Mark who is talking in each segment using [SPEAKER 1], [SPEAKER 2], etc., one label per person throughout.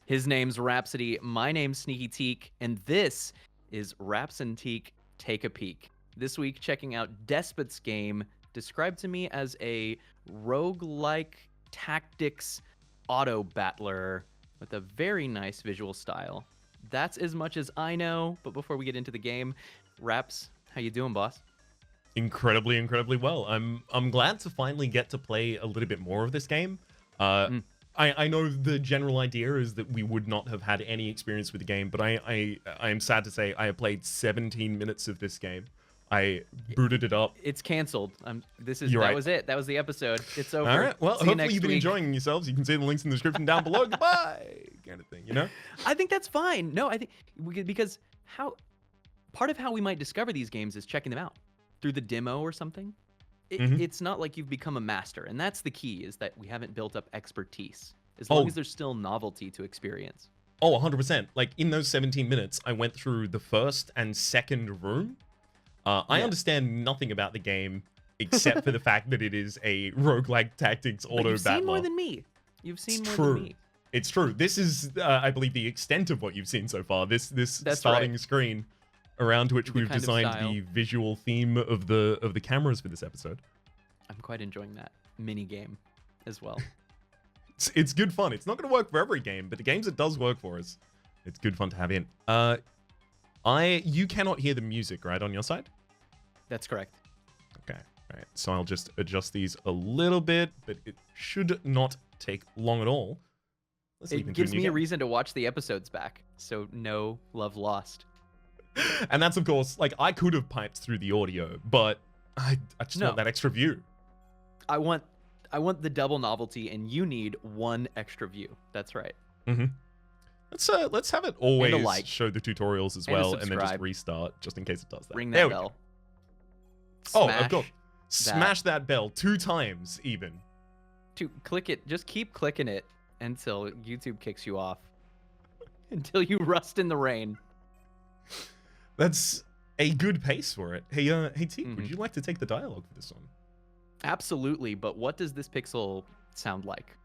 [SPEAKER 1] His name's Rhapsody. My name's Sneaky Teak, and this is Rhaps Teak Take a Peek. This week, checking out Despot's game, described to me as a roguelike tactics Autobattler with a very nice visual style. That's as much as I know, but before we get into the game, Rhaps, how you doing, boss?
[SPEAKER 2] Incredibly well. I'm glad to finally get to play a little bit more of this game. I know the general idea is that we would not have had any experience with the game, but I am sad to say I have played 17 minutes of this game. I booted it up.
[SPEAKER 1] It's canceled. That
[SPEAKER 2] right.
[SPEAKER 1] was it. That was the episode. It's over.
[SPEAKER 2] All right. Well,
[SPEAKER 1] See you
[SPEAKER 2] hopefully you've been enjoying yourselves. You can see the links in the description down below. Goodbye, kind of thing. You know.
[SPEAKER 1] I think that's fine. No, I think because part of how we might discover these games is checking them out through the demo or something. It's not like you've become a master, and that's the key, is that we haven't built up expertise, as long as there's still novelty to experience.
[SPEAKER 2] Oh, 100%. Like, in those 17 minutes, I went through the first and second room. I understand nothing about the game, except for the fact that it is a roguelike tactics auto-battler.
[SPEAKER 1] You've seen more than me. You've seen more than me.
[SPEAKER 2] It's true. This is, I believe, the extent of what you've seen so far. This starting screen around which we've designed the visual theme of the cameras for this episode.
[SPEAKER 1] I'm quite enjoying that mini game as well.
[SPEAKER 2] It's good fun. It's not going to work for every game, but the games it does work for us, it's good fun to have in. You cannot hear the music, right, on your side?
[SPEAKER 1] That's correct.
[SPEAKER 2] Okay, right. So I'll just adjust these a little bit, but it should not take long at all.
[SPEAKER 1] It gives me a reason to watch the episodes back, so no love lost.
[SPEAKER 2] And that's, of course, like, I could have piped through the audio, but I just want that extra view.
[SPEAKER 1] I want the double novelty, and you need one extra view. That's right.
[SPEAKER 2] Let's have it always show the tutorials as well, and then just restart, just in case it does that.
[SPEAKER 1] Ring that bell.
[SPEAKER 2] Of course. Smash that bell 2 times, even.
[SPEAKER 1] Click it. Just keep clicking it until YouTube kicks you off. Until you rust in the rain.
[SPEAKER 2] That's a good pace for it. Hey, Teak, would you like to take the dialogue for this one?
[SPEAKER 1] Absolutely, but what does this pixel sound like?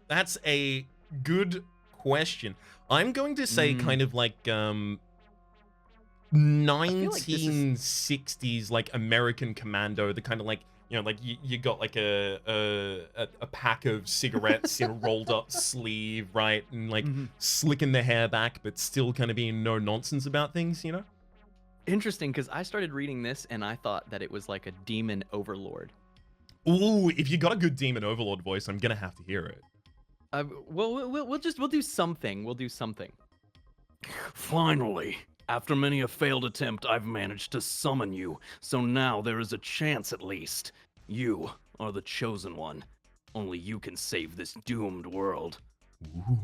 [SPEAKER 2] That's a good question. I'm going to say kind of like 1960s like American Commando, the kind of like, you know, like you got like a pack of cigarettes in a rolled up sleeve, right? And like slicking the hair back, but still kind of being no nonsense about things, you know?
[SPEAKER 1] Interesting, because I started reading this and I thought that it was like a demon overlord.
[SPEAKER 2] Ooh, if you got a good demon overlord voice, I'm gonna have to hear it.
[SPEAKER 1] We'll do something. We'll do something.
[SPEAKER 3] Finally, after many a failed attempt, I've managed to summon you. So now there is a chance, at least. You are the chosen one. Only you can save this doomed world.
[SPEAKER 2] Ooh.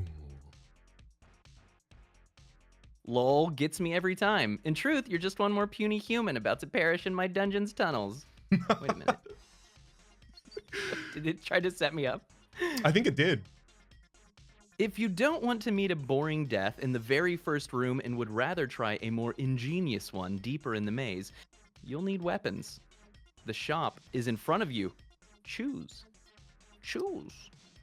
[SPEAKER 1] Lol gets me every time. In truth, you're just one more puny human about to perish in my dungeon's tunnels. Wait a minute. Did it try to set me up?
[SPEAKER 2] I think it did.
[SPEAKER 1] If you don't want to meet a boring death in the very first room and would rather try a more ingenious one deeper in the maze, you'll need weapons. The shop is in front of you. Choose. Choose.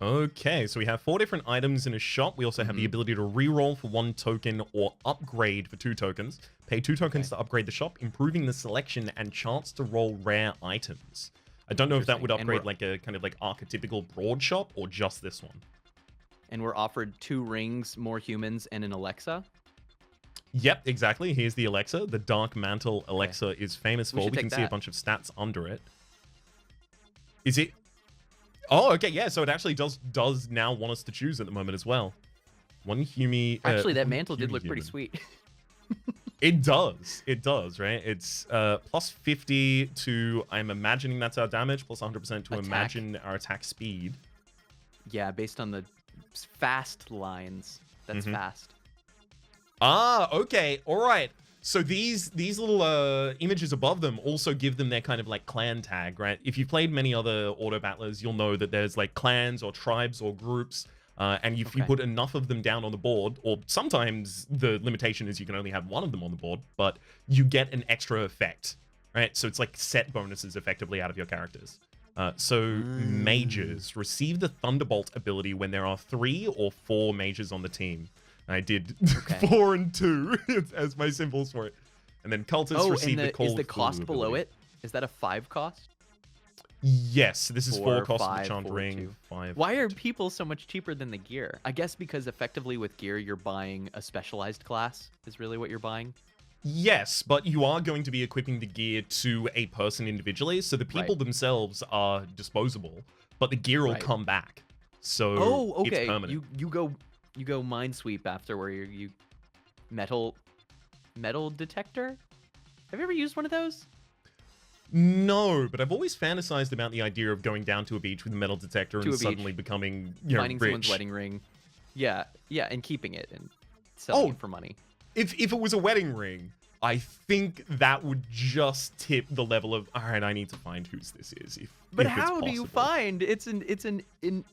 [SPEAKER 2] Okay, so we have 4 different items in a shop. We also have the ability to reroll for 1 token or upgrade for 2 tokens. Pay 2 tokens to upgrade the shop, improving the selection and chance to roll rare items. I don't know if that would upgrade like a kind of like archetypical broad shop or just this one.
[SPEAKER 1] And we're offered 2 rings, more humans, and an Alexa.
[SPEAKER 2] Yep, exactly. Here's the Alexa. The Dark Mantle Alexa is famous for. We can see a bunch of stats under it. Is it... Oh, okay, yeah, so it actually does now want us to choose at the moment as well. One Humi...
[SPEAKER 1] Actually, that mantle did look pretty sweet.
[SPEAKER 2] It does, right? It's plus 50 to, I'm imagining that's our damage, plus 100% to imagine our attack speed.
[SPEAKER 1] Yeah, based on the fast lines. That's fast.
[SPEAKER 2] Ah, okay, all right. So these little images above them also give them their kind of like clan tag, right? If you've played many other auto battlers, you'll know that there's like clans or tribes or groups, and if you put enough of them down on the board, or sometimes the limitation is you can only have 1 of them on the board, but you get an extra effect, right? So it's like set bonuses effectively out of your characters. So mages receive the Thunderbolt ability when there are 3 or 4 mages on the team. I did 4 and 2 as my symbols for it. And then cultists receive the Call
[SPEAKER 1] is the
[SPEAKER 2] of Cthulhu
[SPEAKER 1] cost below
[SPEAKER 2] ability.
[SPEAKER 1] it? Is that a 5 cost?
[SPEAKER 2] Yes, this is 4 cost of
[SPEAKER 1] 5,
[SPEAKER 2] the Charmed
[SPEAKER 1] 4,
[SPEAKER 2] Ring.
[SPEAKER 1] 2.
[SPEAKER 2] 5.
[SPEAKER 1] Why are people so much cheaper than the gear? I guess because effectively with gear, you're buying a specialized class is really what you're buying.
[SPEAKER 2] Yes, but you are going to be equipping the gear to a person individually, so the people themselves are disposable, but the gear will come back. So it's permanent.
[SPEAKER 1] You go Minesweep after where you metal detector. Have you ever used one of those?
[SPEAKER 2] No, but I've always fantasized about the idea of going down to a beach with a metal detector and suddenly becoming,
[SPEAKER 1] finding
[SPEAKER 2] rich.
[SPEAKER 1] someone's wedding ring. Yeah, and keeping it and selling it for money.
[SPEAKER 2] If it was a wedding ring, I think that would just tip the level of, all right, I need to find whose this is.
[SPEAKER 1] But
[SPEAKER 2] if it's
[SPEAKER 1] how do you
[SPEAKER 2] possible.
[SPEAKER 1] find? It's an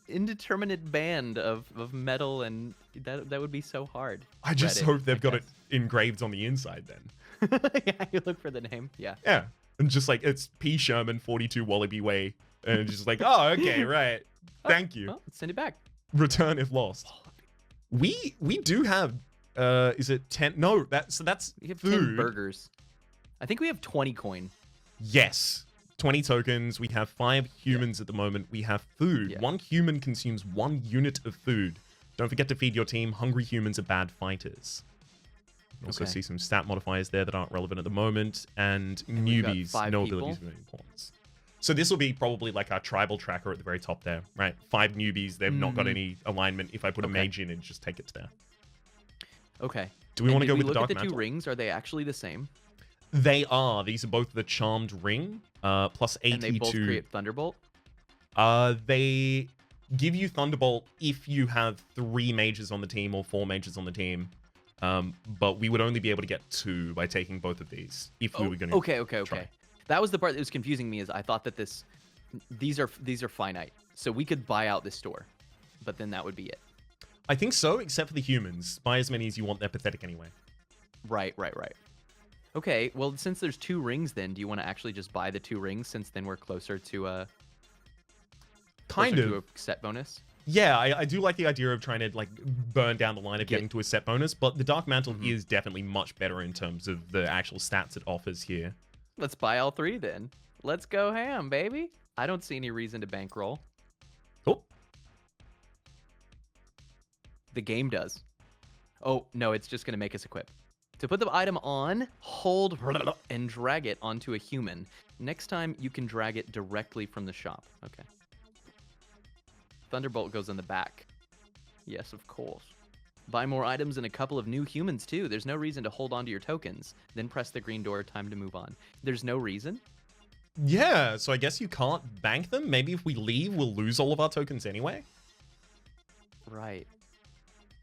[SPEAKER 1] indeterminate band of metal, and that would be so hard.
[SPEAKER 2] I just hope they've got it engraved on the inside then.
[SPEAKER 1] Yeah, you look for the name. Yeah.
[SPEAKER 2] Yeah. And just like, it's P. Sherman, 42 Wallaby Way. And just like, oh, okay, right. Thank you.
[SPEAKER 1] Well, send it back.
[SPEAKER 2] Return if lost. We do have, is it 10? No, that's
[SPEAKER 1] We have
[SPEAKER 2] food.
[SPEAKER 1] 10 burgers. I think we have 20 coin.
[SPEAKER 2] Yes. 20 tokens. We have 5 humans at the moment. We have food.
[SPEAKER 1] Yeah.
[SPEAKER 2] 1 human consumes 1 unit of food. Don't forget to feed your team. Hungry humans are bad fighters. Also see some stat modifiers there that aren't relevant at the moment. And newbies, no abilities of any importance. So this will be probably like our tribal tracker at the very top there, right? 5 newbies. They've not got any alignment. If I put a mage in, and just take it to there.
[SPEAKER 1] Okay.
[SPEAKER 2] Do we want to go with the
[SPEAKER 1] look
[SPEAKER 2] Dark
[SPEAKER 1] at the
[SPEAKER 2] Mantle?
[SPEAKER 1] 2 rings? Are they actually the same?
[SPEAKER 2] They are. These are both the Charmed Ring, plus 82.
[SPEAKER 1] And they both create Thunderbolt?
[SPEAKER 2] They give you Thunderbolt if you have 3 mages on the team or 4 mages on the team. But we would only be able to get 2 by taking both of these if we were going to.
[SPEAKER 1] Okay. That was the part that was confusing me. Is I thought that these are finite, so we could buy out this store, but then that would be it.
[SPEAKER 2] I think so, except for the humans. Buy as many as you want. They're pathetic anyway.
[SPEAKER 1] Right. Okay. Well, since there's 2 rings, then do you want to actually just buy the 2 rings? Since then we're closer to a set bonus.
[SPEAKER 2] Yeah, I do like the idea of trying to like burn down the line of getting to a set bonus, but the Dark Mantle is definitely much better in terms of the actual stats it offers here.
[SPEAKER 1] Let's buy all 3 then. Let's go ham, baby. I don't see any reason to bankroll.
[SPEAKER 2] Cool.
[SPEAKER 1] The game does. Oh, no, it's just going to make us equip. To put the item on, hold and drag it onto a human. Next time, you can drag it directly from the shop. Okay. Thunderbolt goes in the back. Yes, of course. Buy more items and a couple of new humans, too. There's no reason to hold on to your tokens. Then press the green door. Time to move on. There's no reason?
[SPEAKER 2] Yeah, so I guess you can't bank them. Maybe if we leave, we'll lose all of our tokens anyway.
[SPEAKER 1] Right.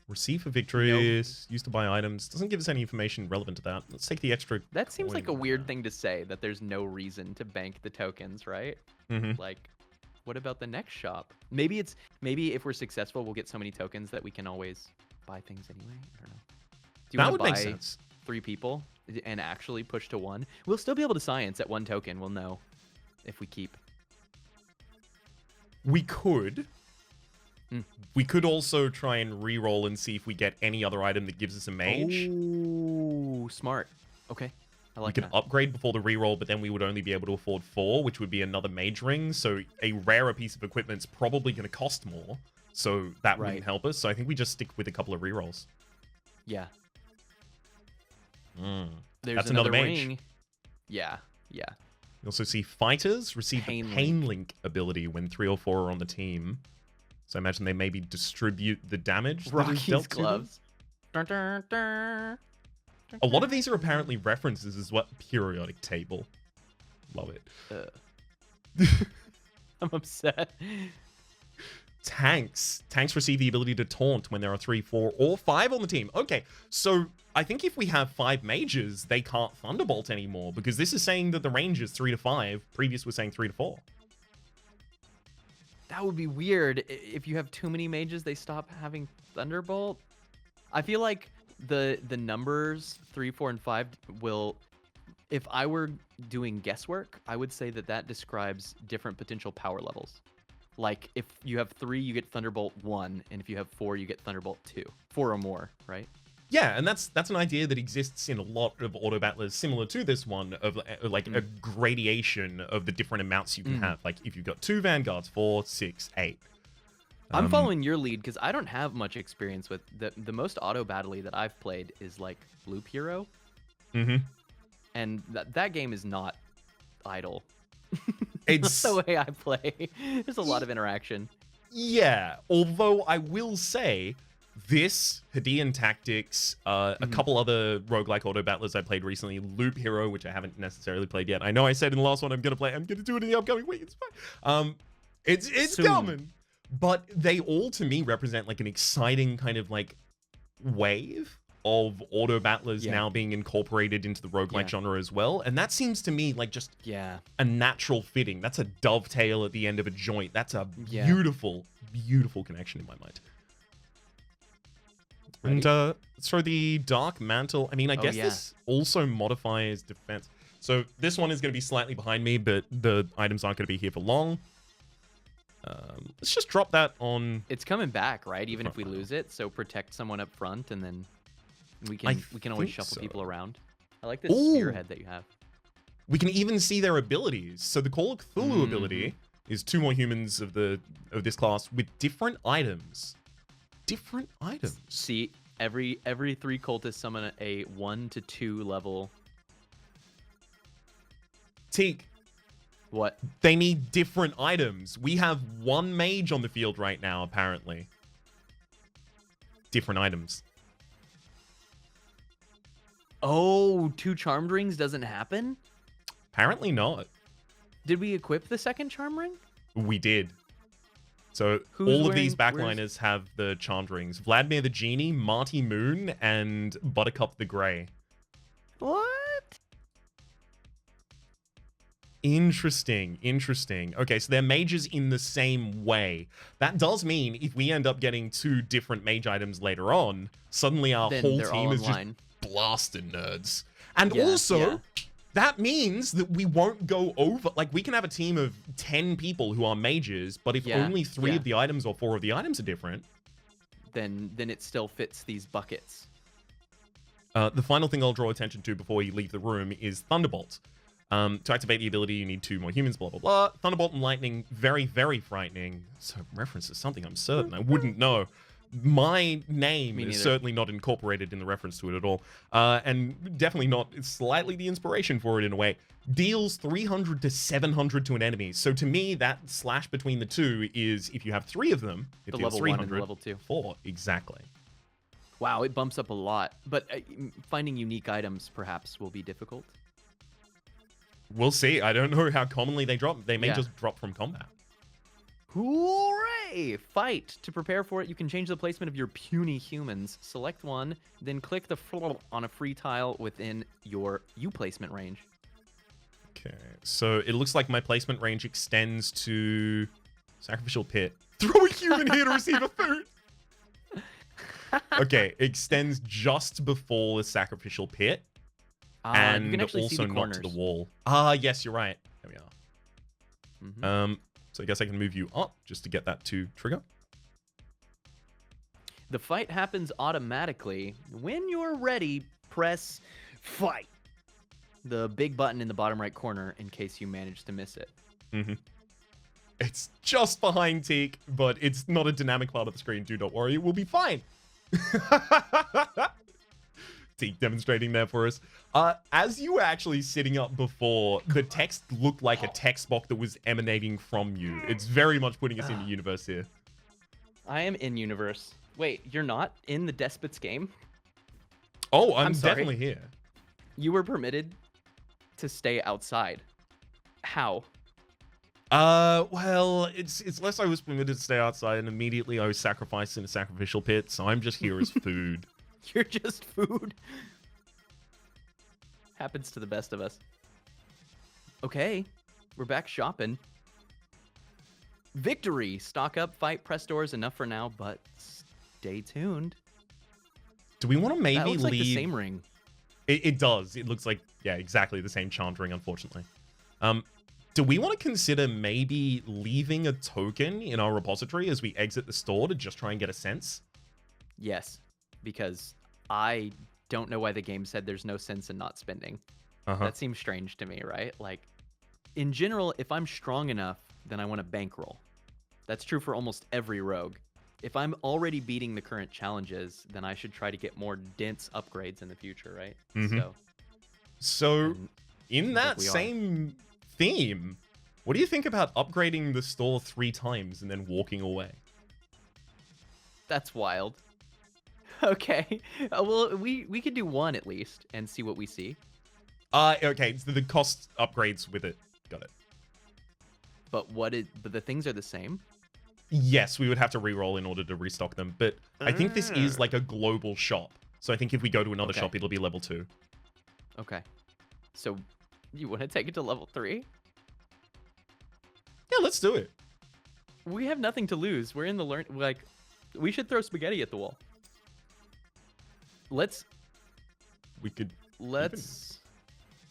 [SPEAKER 2] Receive for victories. Used to buy items. Doesn't give us any information relevant to that. Let's take the extra.
[SPEAKER 1] That seems like a weird thing to say, that there's no reason to bank the tokens, right? Like, what about the next shop? Maybe if we're successful, we'll get so many tokens that we can always buy things anyway. I don't know. Do you
[SPEAKER 2] That
[SPEAKER 1] want
[SPEAKER 2] would
[SPEAKER 1] to
[SPEAKER 2] make
[SPEAKER 1] buy
[SPEAKER 2] sense.
[SPEAKER 1] 3 people and actually push to 1? We'll still be able to science at 1 token. We'll know if we keep.
[SPEAKER 2] We could. We could also try and re-roll and see if we get any other item that gives us a mage.
[SPEAKER 1] Oh, smart. Okay. I like
[SPEAKER 2] we could upgrade before the reroll, but then we would only be able to afford 4, which would be another mage ring. So a rarer piece of equipment's probably going to cost more. So that wouldn't help us. So I think we just stick with a couple of rerolls.
[SPEAKER 1] Yeah.
[SPEAKER 2] There's
[SPEAKER 1] There's
[SPEAKER 2] another mage.
[SPEAKER 1] ring. Yeah.
[SPEAKER 2] You also see fighters receive the Pain Link ability when 3 or 4 are on the team. So I imagine they maybe distribute the damage that is dealt to them.
[SPEAKER 1] Gloves. Dun, dun, dun.
[SPEAKER 2] A lot of these are apparently references as well. Periodic table. Love it.
[SPEAKER 1] I'm upset.
[SPEAKER 2] Tanks. Tanks receive the ability to taunt when there are 3, 4, or 5 on the team. Okay, so I think if we have 5 mages, they can't Thunderbolt anymore, because this is saying that the range is 3 to 5. Previous was saying 3 to 4.
[SPEAKER 1] That would be weird. If you have too many mages, they stop having Thunderbolt. I feel like the numbers 3, 4, and 5 will... if I were doing guesswork, I would say that describes different potential power levels. Like if you have 3, you get Thunderbolt 1, and if you have 4, you get Thunderbolt 2. 4 or more, right?
[SPEAKER 2] Yeah, and that's an idea that exists in a lot of auto battlers, similar to this one, of like a gradation of the different amounts you can have. Like if you've got 2 Vanguards, 4, 6, 8.
[SPEAKER 1] I'm following your lead because I don't have much experience with the most auto battle that I've played is like Loop Hero.
[SPEAKER 2] Mm-hmm.
[SPEAKER 1] And that game is not idle.
[SPEAKER 2] It's
[SPEAKER 1] the way I play. There's a lot of interaction.
[SPEAKER 2] Yeah, although I will say this, Hadean Tactics, a couple other roguelike auto battlers I played recently, Loop Hero, which I haven't necessarily played yet. I know I said in the last one I'm gonna do it in the upcoming week. It's fine. It's coming. But they all to me represent like an exciting kind of like wave of auto battlers now being incorporated into the roguelike genre as well. And that seems to me like just a natural fitting. That's a dovetail at the end of a joint. That's a beautiful, beautiful connection in my mind. Ready? And let's throw the Dark Mantle. I mean, I guess this also modifies defense. So this one is going to be slightly behind me, but the items aren't going to be here for long. Let's just drop that on.
[SPEAKER 1] It's coming back, right? Even if we lose it. So protect someone up front, and then we can always shuffle people around. I like this spearhead that you have.
[SPEAKER 2] We can even see their abilities. So the Call of Cthulhu ability is 2 more humans of this class with different items. Different items.
[SPEAKER 1] See, every 3 cultists summon a 1 to 2 level.
[SPEAKER 2] Teak.
[SPEAKER 1] What?
[SPEAKER 2] They need different items. We have 1 mage on the field right now, apparently. Different items.
[SPEAKER 1] Oh, 2 charmed rings doesn't happen?
[SPEAKER 2] Apparently not.
[SPEAKER 1] Did we equip the second charm ring?
[SPEAKER 2] We did. So all of these backliners have the charmed rings. Vladimir the Genie, Marty Moon, and Buttercup the Grey.
[SPEAKER 1] What?
[SPEAKER 2] Interesting. Okay, so they're mages in the same way. That does mean if we end up getting 2 different mage items later on, suddenly our whole team is just blasted nerds. And also, that means that we won't go over... Like, we can have a team of 10 people who are mages, but if only 3 of the items or 4 of the items are different...
[SPEAKER 1] Then it still fits these buckets.
[SPEAKER 2] The final thing I'll draw attention to before you leave the room is Thunderbolt. To activate the ability, you need 2 more humans, blah, blah, blah. Thunderbolt and Lightning, very, very frightening. So references something I'm certain I wouldn't know. My name is certainly not incorporated in the reference to it at all. And definitely not slightly the inspiration for it in a way. Deals 300 to 700 to an enemy. So to me, that slash between the 2 is if you have 3 of them, it
[SPEAKER 1] the
[SPEAKER 2] deals
[SPEAKER 1] level
[SPEAKER 2] 300.
[SPEAKER 1] 1 and the level 2.
[SPEAKER 2] 4, exactly.
[SPEAKER 1] Wow, it bumps up a lot. But finding unique items perhaps will be difficult.
[SPEAKER 2] We'll see. I don't know how commonly they drop. They may just drop from combat.
[SPEAKER 1] Hooray! Fight! To prepare for it, you can change the placement of your puny humans. Select one, then click the on a free tile within your placement range.
[SPEAKER 2] Okay, so it looks like my placement range extends to Sacrificial Pit. Throw a human here to receive a food! Okay, extends just before the Sacrificial Pit. And
[SPEAKER 1] you can actually
[SPEAKER 2] also
[SPEAKER 1] see the
[SPEAKER 2] not
[SPEAKER 1] corners.
[SPEAKER 2] to the wall. Ah, yes, you're right. There we are. So I guess I can move you up just to get that to trigger.
[SPEAKER 1] The fight happens automatically. When you're ready, press fight. The big button in the bottom right corner in case you manage to miss it.
[SPEAKER 2] It's just behind Teak, but it's not a dynamic part of the screen. Do not worry, it will be fine. Teak demonstrating there for us. As you were actually sitting up before, the text looked like a text box that was emanating from you. It's very much putting us in the universe here.
[SPEAKER 1] I am in universe. Wait, you're not in the Despot's game?
[SPEAKER 2] Oh, I'm
[SPEAKER 1] sorry.
[SPEAKER 2] definitely here.
[SPEAKER 1] You were permitted to stay outside. How?
[SPEAKER 2] Well, it's less I was permitted to stay outside, and immediately I was sacrificed in a sacrificial pit, so I'm just here as food.
[SPEAKER 1] You're just food. Happens to the best of us. Okay, we're back shopping. Victory! Stock up, fight, press doors. Enough for now, but stay tuned.
[SPEAKER 2] Do we want to maybe
[SPEAKER 1] That looks
[SPEAKER 2] leave?
[SPEAKER 1] like the same ring.
[SPEAKER 2] It does. It looks like, yeah, exactly the same chant ring, unfortunately. Do we want to consider maybe leaving a token in our repository as we exit the store to just try and get a sense?
[SPEAKER 1] Yes, because I don't know why the game said there's no sense in not spending.
[SPEAKER 2] Uh-huh.
[SPEAKER 1] That seems strange to me, right? Like, in general, if I'm strong enough, then I want to bankroll. That's true for almost every rogue. If I'm already beating the current challenges, then I should try to get more dense upgrades in the future, right?
[SPEAKER 2] Mhm. So,
[SPEAKER 1] and
[SPEAKER 2] in
[SPEAKER 1] seems
[SPEAKER 2] that
[SPEAKER 1] like we are.
[SPEAKER 2] same theme, what do you think about upgrading the store 3 times and then walking away?
[SPEAKER 1] That's wild. Okay. Well, we could do one at least and see what we see.
[SPEAKER 2] Okay, so the cost upgrades with it. Got it.
[SPEAKER 1] But but the things are the same.
[SPEAKER 2] Yes, we would have to re-roll in order to restock them, but I think this is like a global shop. So I think if we go to another
[SPEAKER 1] Okay.
[SPEAKER 2] shop, it'll be level 2.
[SPEAKER 1] Okay. So you want to take it to level 3?
[SPEAKER 2] Yeah, let's do it.
[SPEAKER 1] We have nothing to lose. We're in the like we should throw spaghetti at the wall. Let's
[SPEAKER 2] We could...
[SPEAKER 1] but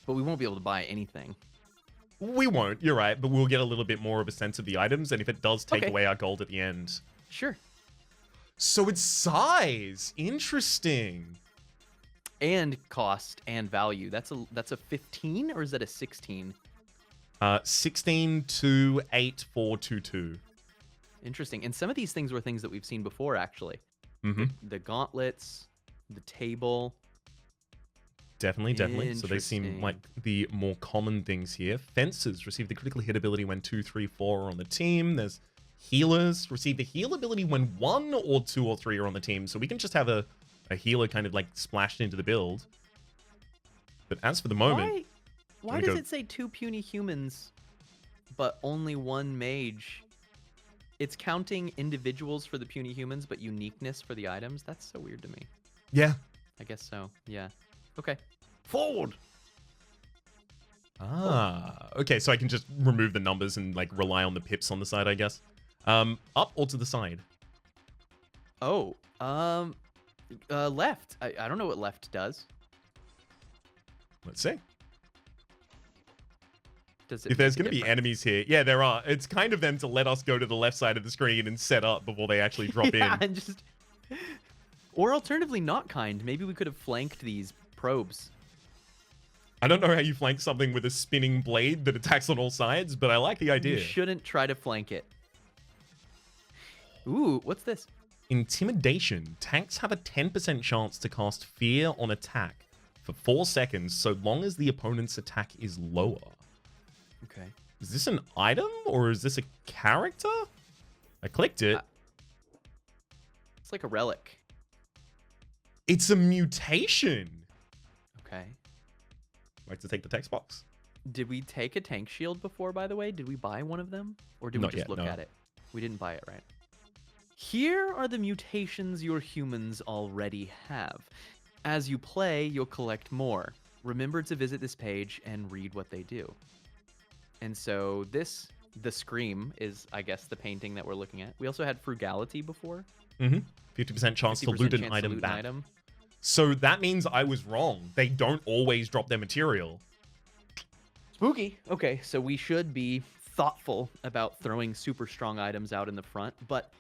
[SPEAKER 1] we won't be able to buy anything.
[SPEAKER 2] We won't, you're right, but we'll get a little bit more of a sense of the items, and if it does take
[SPEAKER 1] Okay.
[SPEAKER 2] away our gold at the end...
[SPEAKER 1] Sure.
[SPEAKER 2] So it's size! Interesting!
[SPEAKER 1] And cost and value. That's a 15 or is that a 16?
[SPEAKER 2] 16,28422.
[SPEAKER 1] Interesting. And some of these things were things that we've seen before actually.
[SPEAKER 2] Mm-hmm.
[SPEAKER 1] The gauntlets, the table.
[SPEAKER 2] Definitely. So they seem
[SPEAKER 1] Interesting.
[SPEAKER 2] like the more common things here. Fencers receive the critical hit ability when 2, 3, 4 are on the team. There's healers receive the heal ability when 1 or 2 or 3 are on the team. So we can just have a healer kind of like splashed into the build. But as for the moment...
[SPEAKER 1] Why does it say 2 puny humans, but only 1 mage? It's counting individuals for the puny humans, but uniqueness for the items? That's so weird to me.
[SPEAKER 2] Yeah.
[SPEAKER 1] I guess so. Yeah. Okay. Forward!
[SPEAKER 2] Okay, so I can just remove the numbers and like rely on the pips on the side, I guess. Up or to the side?
[SPEAKER 1] Oh, left. I don't know what left does.
[SPEAKER 2] Let's see.
[SPEAKER 1] Does it
[SPEAKER 2] If there's
[SPEAKER 1] make a
[SPEAKER 2] going to be
[SPEAKER 1] difference?
[SPEAKER 2] enemies here, yeah, there are. It's kind of them to let us go to the left side of the screen and set up before they actually drop
[SPEAKER 1] Yeah,
[SPEAKER 2] in.
[SPEAKER 1] and just... Or alternatively, not kind. Maybe we could have flanked these probes.
[SPEAKER 2] I don't know how you flank something with a spinning blade that attacks on all sides, but I like the idea.
[SPEAKER 1] You shouldn't try to flank it. Ooh, what's this?
[SPEAKER 2] Intimidation. Tanks have a 10% chance to cast fear on attack for 4 seconds, so long as the opponent's attack is lower.
[SPEAKER 1] Okay.
[SPEAKER 2] Is this an item or is this a character? I clicked it.
[SPEAKER 1] It's like a relic.
[SPEAKER 2] It's a mutation.
[SPEAKER 1] Okay.
[SPEAKER 2] Like to take the text box?
[SPEAKER 1] Did we take a tank shield before, by the way? Did we buy one of them? Or did
[SPEAKER 2] Not
[SPEAKER 1] we just
[SPEAKER 2] yet,
[SPEAKER 1] look
[SPEAKER 2] no.
[SPEAKER 1] at it? We didn't buy it, right? Here are the mutations your humans already have. As you play, you'll collect more. Remember to visit this page and read what they do. And so the Scream is, I guess, the painting that we're looking at. We also had Frugality before.
[SPEAKER 2] Mm-hmm. 50% chance to
[SPEAKER 1] 50%
[SPEAKER 2] loot an
[SPEAKER 1] chance to
[SPEAKER 2] item
[SPEAKER 1] loot an
[SPEAKER 2] back.
[SPEAKER 1] item.
[SPEAKER 2] So that means I was wrong. They don't always drop their material.
[SPEAKER 1] Spooky. Okay, so we should be thoughtful about throwing super strong items out in the front, but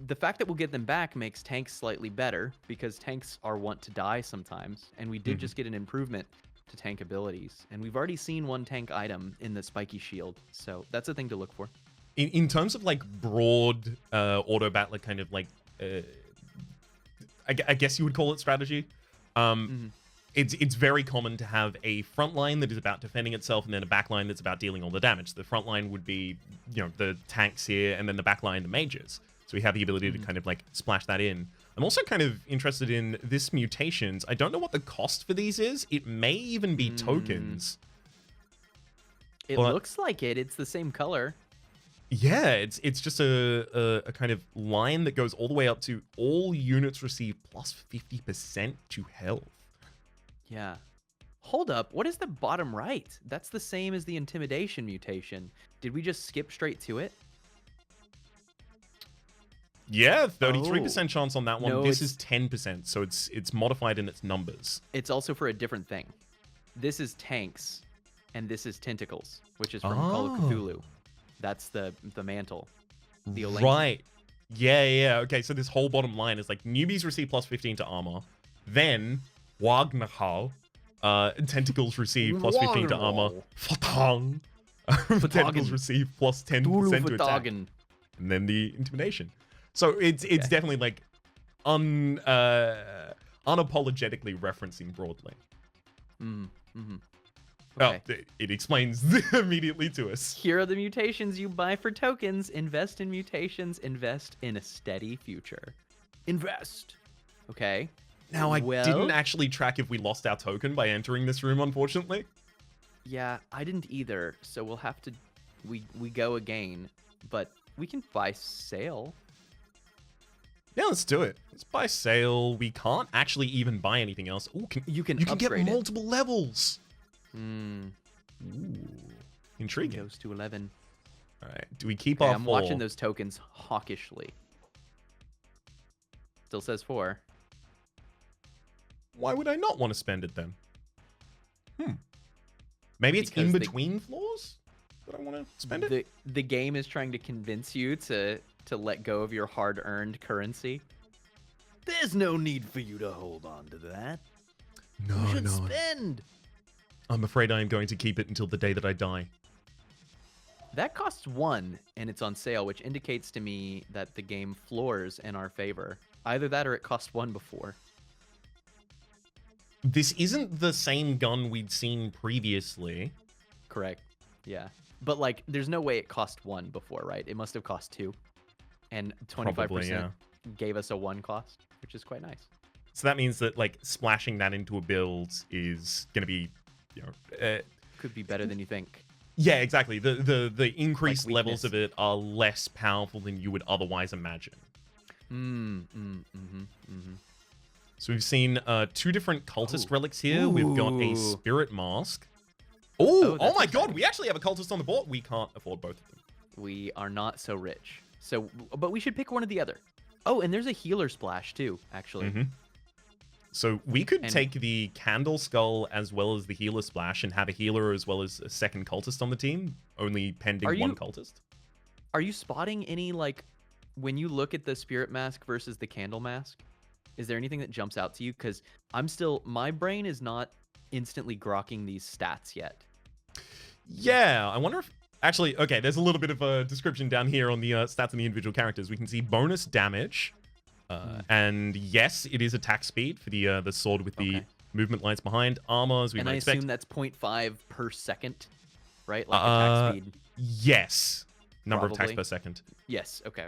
[SPEAKER 1] the fact that we'll get them back makes tanks slightly better because tanks are wont to die sometimes, and we did just get an improvement to tank abilities. And we've already seen 1 tank item in the spiky shield, so that's a thing to look for.
[SPEAKER 2] In terms of like broad Autobattler kind of like, I guess you would call it strategy. It's very common to have a front line that is about defending itself and then a back line that's about dealing all the damage. The front line would be, you know, the tanks here, and then the back line, the mages. So we have the ability to kind of like splash that in. I'm also kind of interested in this mutations. I don't know what the cost for these is. It may even be tokens.
[SPEAKER 1] It
[SPEAKER 2] But-
[SPEAKER 1] looks like it. It's the same color.
[SPEAKER 2] Yeah, it's just a kind of line that goes all the way up to all units receive plus 50% to health.
[SPEAKER 1] Yeah. Hold up. What is the bottom right? That's the same as the intimidation mutation. Did we just skip straight to it?
[SPEAKER 2] Yeah, 33% chance on that one.
[SPEAKER 1] No,
[SPEAKER 2] This is 10%, so it's modified in its numbers.
[SPEAKER 1] It's also for a different thing. This is tanks, and this is tentacles, which is from Call of
[SPEAKER 2] Oh.
[SPEAKER 1] Cthulhu. That's the mantle. The Olenki.
[SPEAKER 2] Right. Yeah. Okay, so this whole bottom line is like newbies receive plus 15 to armor. Then Wagnachal, tentacles receive plus 15 to armor. Fatang. Tentacles receive plus 10% to attack.
[SPEAKER 1] Dulu
[SPEAKER 2] And then the intimidation. So it's definitely like unapologetically referencing broadly.
[SPEAKER 1] Okay.
[SPEAKER 2] Oh, it explains immediately to us.
[SPEAKER 1] Here are the mutations you buy for tokens. Invest in mutations. Invest in a steady future. Invest. Okay.
[SPEAKER 2] Now, I
[SPEAKER 1] Well-
[SPEAKER 2] didn't actually track if we lost our token by entering this room, unfortunately.
[SPEAKER 1] Yeah, I didn't either. So we'll have to. We go again, but we can buy sale.
[SPEAKER 2] Yeah, let's do it. Let's buy sale. We can't actually even buy anything else. Ooh,
[SPEAKER 1] You can
[SPEAKER 2] get
[SPEAKER 1] upgrade it.
[SPEAKER 2] multiple levels.
[SPEAKER 1] Hmm.
[SPEAKER 2] Ooh, intriguing.
[SPEAKER 1] Goes to 11.
[SPEAKER 2] All right, do we keep
[SPEAKER 1] Okay,
[SPEAKER 2] our
[SPEAKER 1] I'm
[SPEAKER 2] 4?
[SPEAKER 1] watching those tokens hawkishly. Still says 4.
[SPEAKER 2] Why would I not want to spend it then? Maybe it's
[SPEAKER 1] Because
[SPEAKER 2] in
[SPEAKER 1] the-
[SPEAKER 2] between floors that I want to spend it?
[SPEAKER 1] The game is trying to convince you to let go of your hard-earned currency. There's no need for you to hold on to that.
[SPEAKER 2] No,
[SPEAKER 1] You should spend.
[SPEAKER 2] I'm afraid I am going to keep it until the day that I die.
[SPEAKER 1] That costs 1, and it's on sale, which indicates to me that the game floors in our favor. Either that or it cost 1 before.
[SPEAKER 2] This isn't the same gun we'd seen previously.
[SPEAKER 1] Correct. Yeah. But, like, there's no way it cost 1 before, right? It must have cost 2. And 25%
[SPEAKER 2] Probably, yeah.
[SPEAKER 1] gave us a 1 cost, which is quite nice.
[SPEAKER 2] So that means that, like, splashing that into a build is going to be, you know...
[SPEAKER 1] Could be better than you think.
[SPEAKER 2] yeah, exactly. The increased
[SPEAKER 1] Like
[SPEAKER 2] levels
[SPEAKER 1] weakness.
[SPEAKER 2] of it are less powerful than you would otherwise imagine. So we've seen 2 different cultist
[SPEAKER 1] Ooh.
[SPEAKER 2] relics here. We've got a
[SPEAKER 1] Ooh.
[SPEAKER 2] spirit mask.
[SPEAKER 1] Oh,
[SPEAKER 2] Oh
[SPEAKER 1] that's
[SPEAKER 2] my god,
[SPEAKER 1] exciting.
[SPEAKER 2] we actually have a cultist on the board. We can't afford both of them.
[SPEAKER 1] We are not so rich. So, but we should pick one or the other. Oh, and there's a healer splash too, actually.
[SPEAKER 2] Mhm. So we could
[SPEAKER 1] And-
[SPEAKER 2] take the Candle Skull as well as the Healer Splash and have a healer as well as a second cultist on the team, only pending
[SPEAKER 1] Are
[SPEAKER 2] one
[SPEAKER 1] you-
[SPEAKER 2] cultist.
[SPEAKER 1] Are you spotting any, like, when you look at the spirit mask versus the candle mask, is there anything that jumps out to you? Because my brain is not instantly grokking these stats yet.
[SPEAKER 2] Yeah, I wonder if... Actually, okay, there's a little bit of a description down here on the stats on the individual characters. We can see bonus damage, and yes, it is attack speed for the sword with the
[SPEAKER 1] Okay.
[SPEAKER 2] movement lights behind. Armor, as we
[SPEAKER 1] And
[SPEAKER 2] might
[SPEAKER 1] I
[SPEAKER 2] expect.
[SPEAKER 1] assume that's 0.5 per second, right? Like attack speed.
[SPEAKER 2] Yes. Number of attacks
[SPEAKER 1] Probably.
[SPEAKER 2] per second.
[SPEAKER 1] Yes. Okay.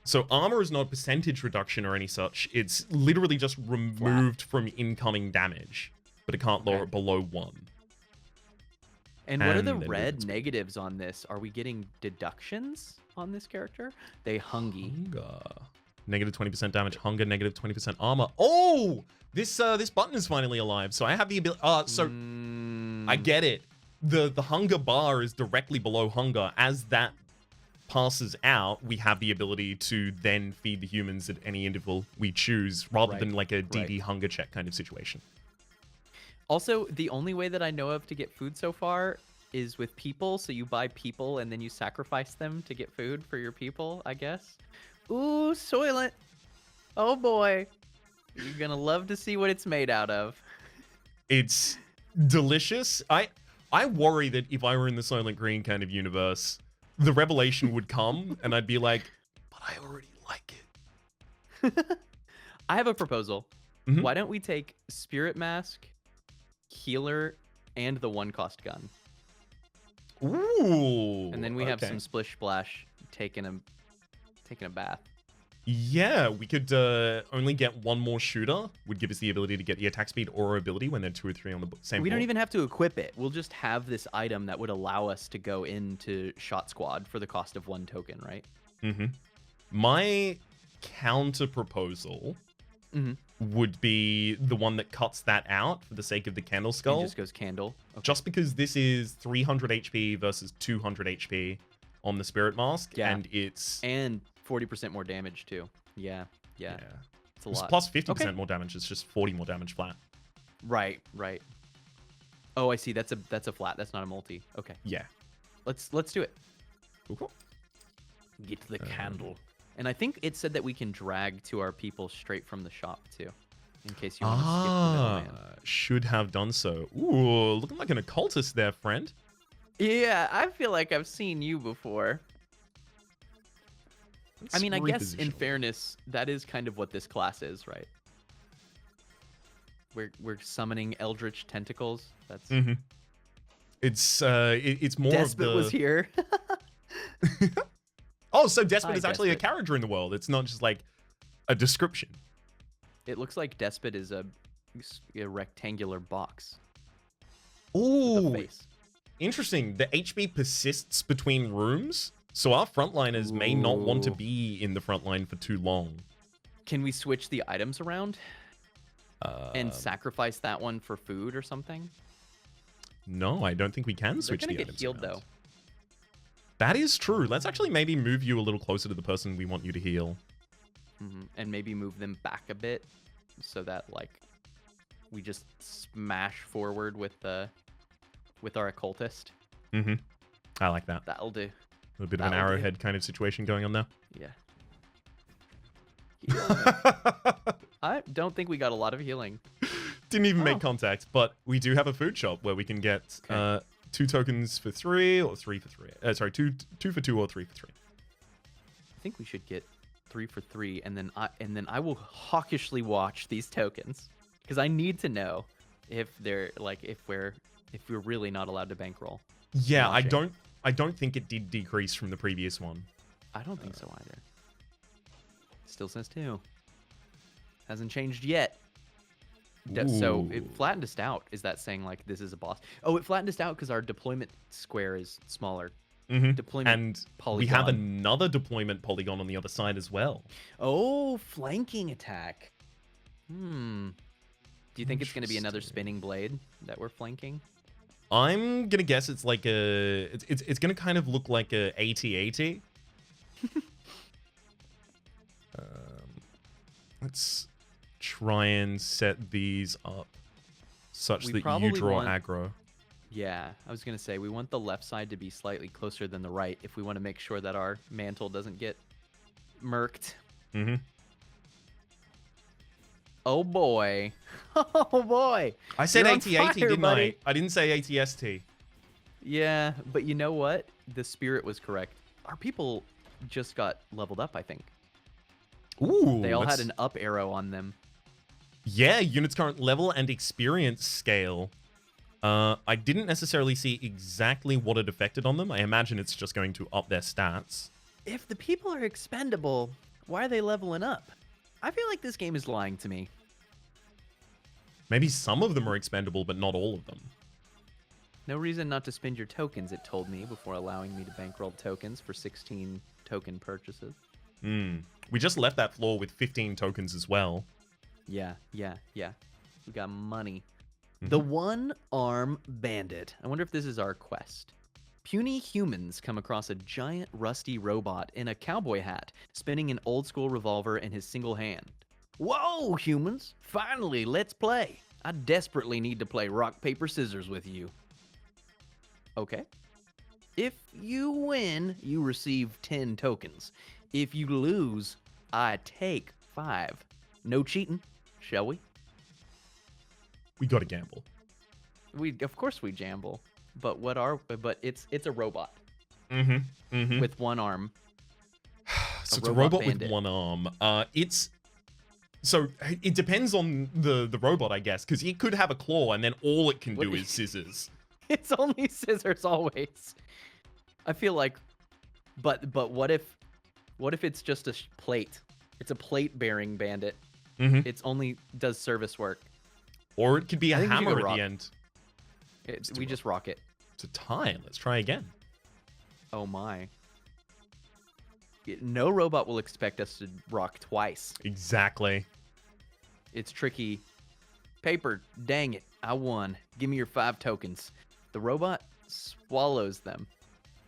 [SPEAKER 2] So armor is not a percentage reduction or any such. It's literally just removed from incoming damage, but it can't lower
[SPEAKER 1] Okay.
[SPEAKER 2] it below 1.
[SPEAKER 1] And what are the
[SPEAKER 2] And then
[SPEAKER 1] red
[SPEAKER 2] movement speed.
[SPEAKER 1] negatives on this? Are we getting deductions on this character? They hungy.
[SPEAKER 2] Hunger. Negative 20% damage. Hunger. Negative 20% armor. Oh, this button is finally alive. So I have the ability. So I get it. The hunger bar is directly below hunger. As that passes out, we have the ability to then feed the humans at any interval we choose, rather
[SPEAKER 1] Right,
[SPEAKER 2] than like a DD
[SPEAKER 1] right.
[SPEAKER 2] hunger check kind of situation.
[SPEAKER 1] Also, the only way that I know of to get food so far is with people. So you buy people and then you sacrifice them to get food for your people, I guess. Ooh, Soylent. Oh boy. You're gonna love to see what it's made out of.
[SPEAKER 2] It's delicious. I worry that if I were in the Silent Green kind of universe, the revelation would come and I'd be like, but I already like it.
[SPEAKER 1] I have a proposal.
[SPEAKER 2] Mhm.
[SPEAKER 1] Why don't we take Spirit Mask, Healer, and the 1-cost gun?
[SPEAKER 2] Ooh.
[SPEAKER 1] And then we have
[SPEAKER 2] okay.
[SPEAKER 1] some Splish Splash taking a bath.
[SPEAKER 2] Yeah, we could only get one more shooter. Would give us the ability to get the attack speed or ability when they're 2 or 3 on the same
[SPEAKER 1] We don't
[SPEAKER 2] board.
[SPEAKER 1] even have to equip it. We'll just have this item that would allow us to go into Shot Squad for the cost of 1 token, right?
[SPEAKER 2] Mm-hmm. My counter proposal
[SPEAKER 1] Mhm.
[SPEAKER 2] would be the one that cuts that out for the sake of the Candle Skull.
[SPEAKER 1] And just goes Candle. Okay.
[SPEAKER 2] Just because this is 300 HP versus 200 HP on the Spirit Mask,
[SPEAKER 1] Yeah.
[SPEAKER 2] and it's...
[SPEAKER 1] And 40% more damage too. Yeah. It's a
[SPEAKER 2] It's
[SPEAKER 1] lot.
[SPEAKER 2] plus 50%
[SPEAKER 1] Okay.
[SPEAKER 2] more damage. It's just 40 more damage flat.
[SPEAKER 1] Right. Oh, I see. That's a flat. That's not a multi. Okay.
[SPEAKER 2] Yeah.
[SPEAKER 1] Let's do it.
[SPEAKER 2] Cool.
[SPEAKER 3] Get the candle.
[SPEAKER 1] And I think it said that we can drag to our people straight from the shop too, in case you want to skip the middleman.
[SPEAKER 2] Should have done so. Ooh, looking like an occultist there, friend.
[SPEAKER 1] Yeah, I feel like I've seen you before. I mean, I guess in fairness, that is kind of what this class is, right? We're summoning eldritch tentacles. That's
[SPEAKER 2] It's more
[SPEAKER 1] Despot
[SPEAKER 2] of the...
[SPEAKER 1] was here.
[SPEAKER 2] Oh, so Despot
[SPEAKER 1] Hi,
[SPEAKER 2] is actually a
[SPEAKER 1] Despot.
[SPEAKER 2] character in the world. It's not just like a description.
[SPEAKER 1] It looks like Despot is a rectangular box with a
[SPEAKER 2] Ooh,
[SPEAKER 1] face.
[SPEAKER 2] interesting. The HP persists between rooms, so our frontliners may not want to
[SPEAKER 1] Ooh.
[SPEAKER 2] be in the front line for too long.
[SPEAKER 1] Can we switch the items around and
[SPEAKER 2] Uh,
[SPEAKER 1] sacrifice that one for food or something?
[SPEAKER 2] no, I don't think we can
[SPEAKER 1] They're
[SPEAKER 2] switch
[SPEAKER 1] gonna
[SPEAKER 2] the
[SPEAKER 1] get
[SPEAKER 2] items
[SPEAKER 1] healed
[SPEAKER 2] around.
[SPEAKER 1] though.
[SPEAKER 2] That is true. Let's actually maybe move you a little closer to the person we want you to heal.
[SPEAKER 1] And maybe move them back a bit so that like we just smash forward with our occultist.
[SPEAKER 2] I like that.
[SPEAKER 1] That'll do.
[SPEAKER 2] A little bit of an
[SPEAKER 1] That'll do.
[SPEAKER 2] arrowhead kind of situation going on there.
[SPEAKER 1] Yeah. I don't think we got a lot of healing.
[SPEAKER 2] Didn't even
[SPEAKER 1] Oh.
[SPEAKER 2] make contact, but we do have a food shop where we can get
[SPEAKER 1] Okay.
[SPEAKER 2] 2 tokens for 3 or 3 for 3. Sorry, two for 2 or 3 for 3.
[SPEAKER 1] I think we should get 3 for 3, and then I will hawkishly watch these tokens because I need to know if they're like if we're really not allowed to bankroll.
[SPEAKER 2] Yeah,
[SPEAKER 1] Watching.
[SPEAKER 2] I don't think it did decrease from the previous one.
[SPEAKER 1] I don't think so either. Still says 2. Hasn't changed yet. So it
[SPEAKER 2] Ooh.
[SPEAKER 1] flattened us out. Is that saying like this is a boss? Oh, it flattened us out because our deployment square is smaller. Deployment
[SPEAKER 2] And
[SPEAKER 1] polygon.
[SPEAKER 2] we have another deployment polygon on the other side as well.
[SPEAKER 1] Oh, flanking attack. Do you think it's going to be another spinning blade that we're flanking?
[SPEAKER 2] I'm gonna guess it's like it's gonna kind of look like a AT-AT. Let's try and set these up such
[SPEAKER 1] We
[SPEAKER 2] that you
[SPEAKER 1] probably
[SPEAKER 2] draw
[SPEAKER 1] want-
[SPEAKER 2] aggro.
[SPEAKER 1] Yeah, I was going to say we want the left side to be slightly closer than the right if we want to make sure that our mantle doesn't get murked. Oh boy. Oh boy.
[SPEAKER 2] I said
[SPEAKER 1] You're on
[SPEAKER 2] AT-AT,
[SPEAKER 1] fire,
[SPEAKER 2] didn't
[SPEAKER 1] buddy.
[SPEAKER 2] I? I didn't say AT-ST.
[SPEAKER 1] Yeah, but you know what? The spirit was correct. Our people just got leveled up, I think.
[SPEAKER 2] Ooh,
[SPEAKER 1] They all had an up arrow on them.
[SPEAKER 2] Yeah, unit's current level and experience scale. I didn't necessarily see exactly what it affected on them. I imagine it's just going to up their stats.
[SPEAKER 1] If the people are expendable, why are they leveling up? I feel like this game is lying to me.
[SPEAKER 2] Maybe some of them are expendable, but not all of them.
[SPEAKER 1] No reason not to spend your tokens, it told me, before allowing me to bankroll tokens for 16 token purchases.
[SPEAKER 2] We just left that floor with 15 tokens as well.
[SPEAKER 1] Yeah. We got money. The One-Arm Bandit. I wonder if this is our quest. Puny humans come across a giant rusty robot in a cowboy hat, spinning an old-school revolver in his single hand. Whoa, humans! Finally, let's play! I desperately need to play rock, paper, scissors with you. Okay. If you win, you receive 10 tokens. If you lose, I take 5. No cheating, shall we?
[SPEAKER 2] We gotta gamble.
[SPEAKER 1] Of course we jamble. But it's a robot
[SPEAKER 2] Mm-hmm.
[SPEAKER 1] with one arm.
[SPEAKER 2] So it's
[SPEAKER 1] a
[SPEAKER 2] a
[SPEAKER 1] robot
[SPEAKER 2] robot
[SPEAKER 1] bandit.
[SPEAKER 2] with one arm. So it depends on the robot, I guess, because it could have a claw and then all it can do is scissors.
[SPEAKER 1] It's only scissors always. I feel like but what if it's just a plate? It's a plate bearing bandit. It's only does service work.
[SPEAKER 2] Or it could be a
[SPEAKER 1] I think we should
[SPEAKER 2] hammer
[SPEAKER 1] go
[SPEAKER 2] at
[SPEAKER 1] rock.
[SPEAKER 2] the end.
[SPEAKER 1] We just rock it.
[SPEAKER 2] It's a tie. Let's try again.
[SPEAKER 1] Oh my. No robot will expect us to rock twice.
[SPEAKER 2] Exactly.
[SPEAKER 1] It's tricky. Paper, dang it. I won. Give me your 5 tokens. The robot swallows them.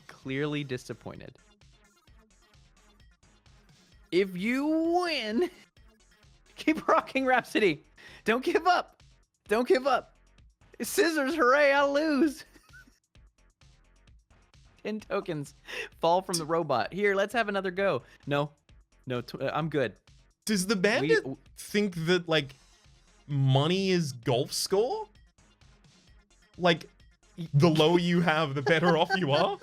[SPEAKER 1] Clearly disappointed. If you win, keep rocking, Rhapsody. Don't give up. Don't give up. Scissors, hooray, I'll lose. 10 tokens fall from the robot. Here, let's have another go. No, I'm good.
[SPEAKER 2] Does the bandit think that, like, money is golf score? Like, the lower you have, the better off you are?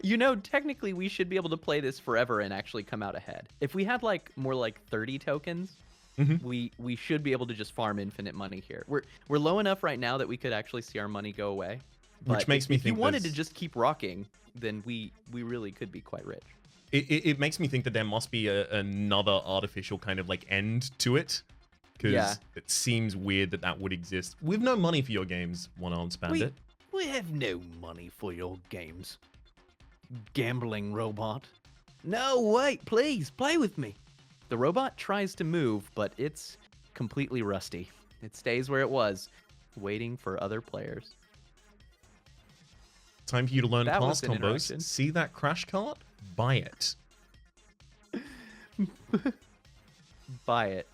[SPEAKER 1] You know, technically, we should be able to play this forever and actually come out ahead. If we had, like, more like 30 tokens, we should be able to just farm infinite money here. We're low enough right now that we could actually see our money go away. But
[SPEAKER 2] Which makes me think
[SPEAKER 1] if you wanted to just keep rocking, then we really could be quite rich.
[SPEAKER 2] It makes me think that there must be another artificial kind of, like, end to it. Because it seems weird that would exist. We've no money for your games, One-Armed Bandit.
[SPEAKER 3] We have no money for your games. Gambling robot.
[SPEAKER 1] No, wait, please, play with me. The robot tries to move, but it's completely rusty. It stays where it was, waiting for other players.
[SPEAKER 2] Time for you to learn
[SPEAKER 1] That
[SPEAKER 2] class
[SPEAKER 1] was an
[SPEAKER 2] combos.
[SPEAKER 1] interaction.
[SPEAKER 2] See that crash cart? Buy it.
[SPEAKER 1] Buy it.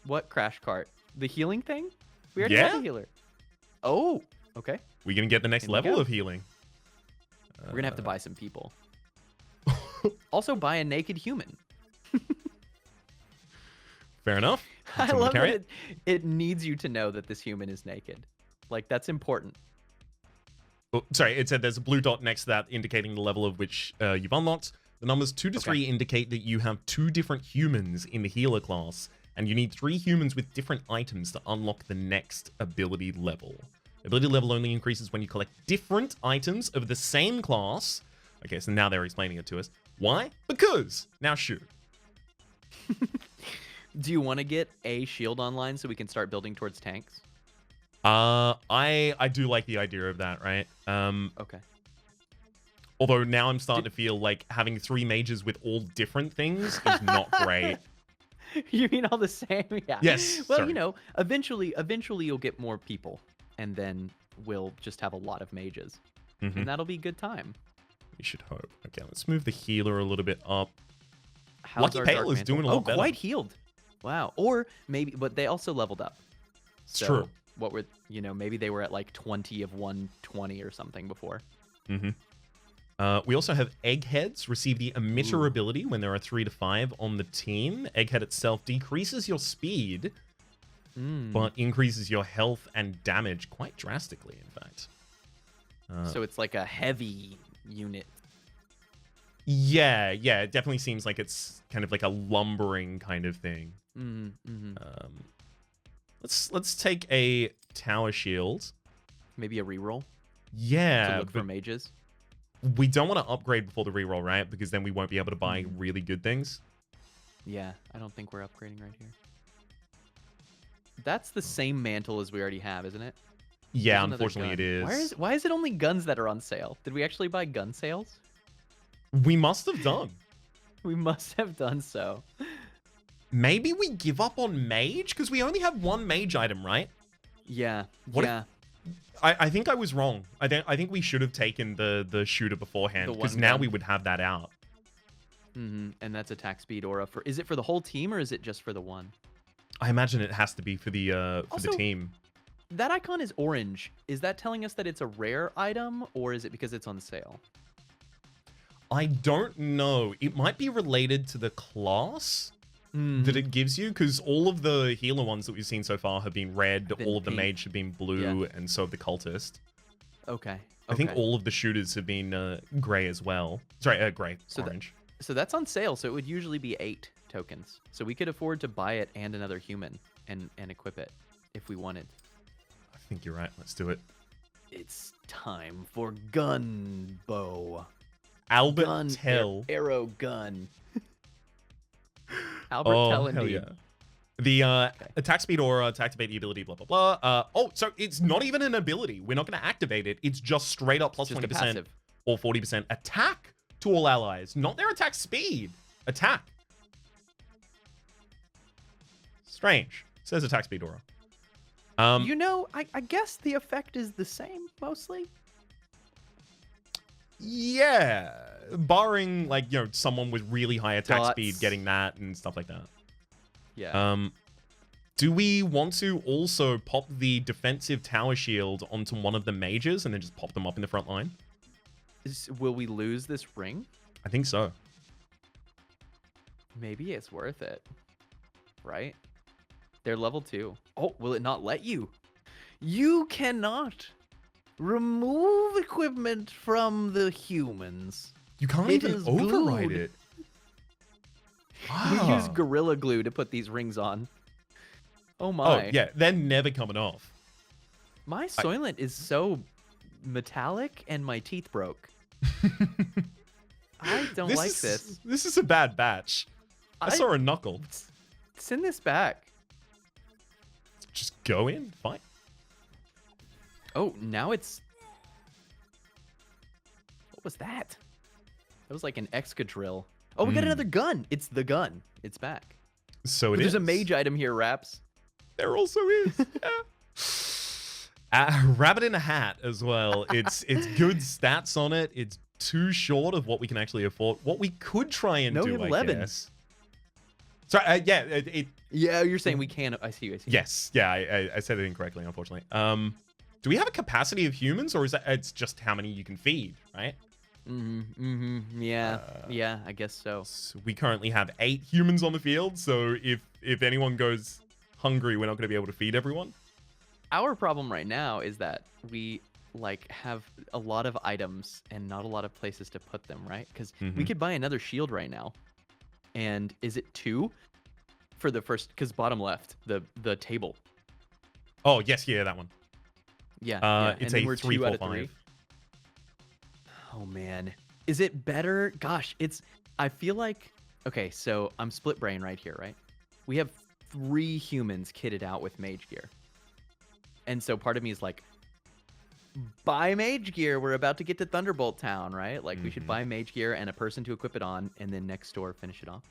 [SPEAKER 1] What crash cart? The healing thing? We already
[SPEAKER 2] Yeah.
[SPEAKER 1] have a healer. Oh, okay.
[SPEAKER 2] We're going to get the next
[SPEAKER 1] Here we
[SPEAKER 2] level
[SPEAKER 1] go.
[SPEAKER 2] of healing.
[SPEAKER 1] We're going to have to buy some people. Also, buy a naked human.
[SPEAKER 2] Fair enough.
[SPEAKER 1] I
[SPEAKER 2] Someone
[SPEAKER 1] love
[SPEAKER 2] carry
[SPEAKER 1] that it needs you to know that this human is naked. Like, that's important.
[SPEAKER 2] Oh, sorry, it said there's a blue dot next to that indicating the level of which you've unlocked. The numbers 2 to 3 indicate that you have 2 different humans in the healer class, and you need 3 humans with different items to unlock the next ability level. Ability level only increases when you collect different items of the same class. Okay, so now they're explaining it to us. Why? Because. Now shoot.
[SPEAKER 1] Do you want to get a shield online so we can start building towards tanks?
[SPEAKER 2] I do like the idea of that, right?
[SPEAKER 1] Okay.
[SPEAKER 2] Although now I'm starting to feel like having 3 mages with all different things is not great.
[SPEAKER 1] You mean all the same? Yeah.
[SPEAKER 2] Yes,
[SPEAKER 1] Well,
[SPEAKER 2] sorry.
[SPEAKER 1] you know, eventually you'll get more people, and then we'll just have a lot of mages, and that'll be a good time.
[SPEAKER 2] We should hope. Okay, let's move the healer a little bit up.
[SPEAKER 1] How's
[SPEAKER 2] Lucky
[SPEAKER 1] our
[SPEAKER 2] Pale
[SPEAKER 1] Dark
[SPEAKER 2] is
[SPEAKER 1] Mantle?
[SPEAKER 2] doing a lot better.
[SPEAKER 1] quite healed. Wow. Or maybe, but they also leveled up.
[SPEAKER 2] It's
[SPEAKER 1] So
[SPEAKER 2] true.
[SPEAKER 1] What were, you know, maybe they were at like 20 of 120 or something before.
[SPEAKER 2] We also have Eggheads receive the emitter ability when there are 3 to 5 on the team. Egghead itself decreases your speed, but increases your health and damage quite drastically, in fact.
[SPEAKER 1] So it's like a heavy unit.
[SPEAKER 2] Yeah, it definitely seems like it's kind of like a lumbering kind of thing. Let's take a tower shield.
[SPEAKER 1] Maybe a reroll to
[SPEAKER 2] Yeah,
[SPEAKER 1] look for
[SPEAKER 2] but
[SPEAKER 1] mages.
[SPEAKER 2] we don't want to upgrade before the reroll, right? Because then we won't be able to buy really good things.
[SPEAKER 1] Yeah, I don't think we're upgrading right here. That's the same mantle as we already have, isn't it?
[SPEAKER 2] Yeah,
[SPEAKER 1] There's another
[SPEAKER 2] unfortunately it
[SPEAKER 1] gun.
[SPEAKER 2] is.
[SPEAKER 1] Why is it only guns that are on sale? Did we actually buy gun sales?
[SPEAKER 2] We must have done.
[SPEAKER 1] We must have done so.
[SPEAKER 2] Maybe we give up on mage because we only have 1 mage item, right?
[SPEAKER 1] Yeah.
[SPEAKER 2] What if-
[SPEAKER 1] yeah.
[SPEAKER 2] I think I was wrong. I think we should have taken the shooter beforehand
[SPEAKER 1] The
[SPEAKER 2] because
[SPEAKER 1] one
[SPEAKER 2] now
[SPEAKER 1] gun.
[SPEAKER 2] we would have that out.
[SPEAKER 1] And that's attack speed aura for. Is it for the whole team or is it just for the one?
[SPEAKER 2] I imagine it has to be for the
[SPEAKER 1] Also-
[SPEAKER 2] team.
[SPEAKER 1] That icon is orange. Is that telling us that it's a rare item or is it because it's on sale?
[SPEAKER 2] I don't know. It might be related to the class that it gives you because all of the healer ones that we've seen so far have been red.
[SPEAKER 1] Been
[SPEAKER 2] All of the
[SPEAKER 1] pink.
[SPEAKER 2] mage have been blue, and so have the cultist.
[SPEAKER 1] Okay.
[SPEAKER 2] I think
[SPEAKER 1] okay.
[SPEAKER 2] all of the shooters have been gray as well. Sorry, gray,
[SPEAKER 1] So that-
[SPEAKER 2] orange.
[SPEAKER 1] So that's on sale. So it would usually be 8 tokens. So we could afford to buy it and another human and equip it if we wanted.
[SPEAKER 2] I think you're right. Let's do it.
[SPEAKER 1] It's time for gun bow.
[SPEAKER 2] Albert
[SPEAKER 1] Gun
[SPEAKER 2] Tell.
[SPEAKER 1] arrow gun. Albert
[SPEAKER 2] Oh,
[SPEAKER 1] Tell
[SPEAKER 2] hell
[SPEAKER 1] indeed.
[SPEAKER 2] yeah. The attack speed aura to activate the ability, blah, blah, blah. Oh, so it's not even an ability. We're not going to activate it. It's just straight up plus
[SPEAKER 1] Just a
[SPEAKER 2] 20%
[SPEAKER 1] passive.
[SPEAKER 2] or 40% attack to all allies. Not their attack speed. Attack. Strange. It says attack speed aura.
[SPEAKER 1] You know, I guess the effect is the same mostly.
[SPEAKER 2] Yeah. barring like someone with really high attack
[SPEAKER 1] Dots.
[SPEAKER 2] speed getting that and stuff like that.
[SPEAKER 1] Yeah.
[SPEAKER 2] Do we want to also pop the defensive tower shield onto one of the mages and then just pop them up in the front line?
[SPEAKER 1] Will we lose this ring?
[SPEAKER 2] I think so.
[SPEAKER 1] Maybe it's worth it. Right? They're level 2. Oh, will it not let you? You cannot remove equipment from the humans.
[SPEAKER 2] You can't
[SPEAKER 1] It
[SPEAKER 2] even
[SPEAKER 1] is
[SPEAKER 2] override
[SPEAKER 1] glued.
[SPEAKER 2] it.
[SPEAKER 1] We use
[SPEAKER 2] Ah.
[SPEAKER 1] Gorilla Glue to put these rings on. Oh
[SPEAKER 2] Oh,
[SPEAKER 1] my.
[SPEAKER 2] yeah. They're never coming off.
[SPEAKER 1] My Soylent is so metallic and my teeth broke. I don't like this.
[SPEAKER 2] This is a bad batch. I saw a knuckle.
[SPEAKER 1] Send this back.
[SPEAKER 2] Just go in. Fine.
[SPEAKER 1] Oh, now it's... What was that? That was like an Excadrill. Oh, we got another gun. It's the gun. It's back.
[SPEAKER 2] So
[SPEAKER 1] But
[SPEAKER 2] it is.
[SPEAKER 1] there's a mage item here, Rhaps.
[SPEAKER 2] There also is. Rabbit in a hat as well. It's good stats on it. It's too short of what we can actually afford. What we could try and
[SPEAKER 1] No,
[SPEAKER 2] do,
[SPEAKER 1] we have
[SPEAKER 2] I
[SPEAKER 1] 11.
[SPEAKER 2] guess. Sorry, yeah,
[SPEAKER 1] Yeah, you're saying we can. I see.
[SPEAKER 2] yes, yeah, I said it incorrectly, unfortunately. Do we have a capacity of humans, or is that it's just how many you can feed, right?
[SPEAKER 1] Yeah, yeah, I guess so.
[SPEAKER 2] So we currently have 8 humans on the field, so if anyone goes hungry, we're not going to be able to feed everyone.
[SPEAKER 1] Our problem right now is that we like have a lot of items and not a lot of places to put them, right? Because we could buy another shield right now. And is it 2 for the first? Because bottom left, the table.
[SPEAKER 2] Oh yes, yeah, that one.
[SPEAKER 1] Yeah,
[SPEAKER 2] It's
[SPEAKER 1] and then
[SPEAKER 2] a
[SPEAKER 1] we're
[SPEAKER 2] 3,
[SPEAKER 1] 2
[SPEAKER 2] 4,
[SPEAKER 1] out of 3.
[SPEAKER 2] 5.
[SPEAKER 1] Oh man, is it better? Gosh, I feel like okay. So I'm split brain right here, right? We have 3 humans kitted out with mage gear, and so part of me is like, buy mage gear. We're about to get to Thunderbolt Town, right? Like we should buy mage gear and a person to equip it on, and then next door finish it off.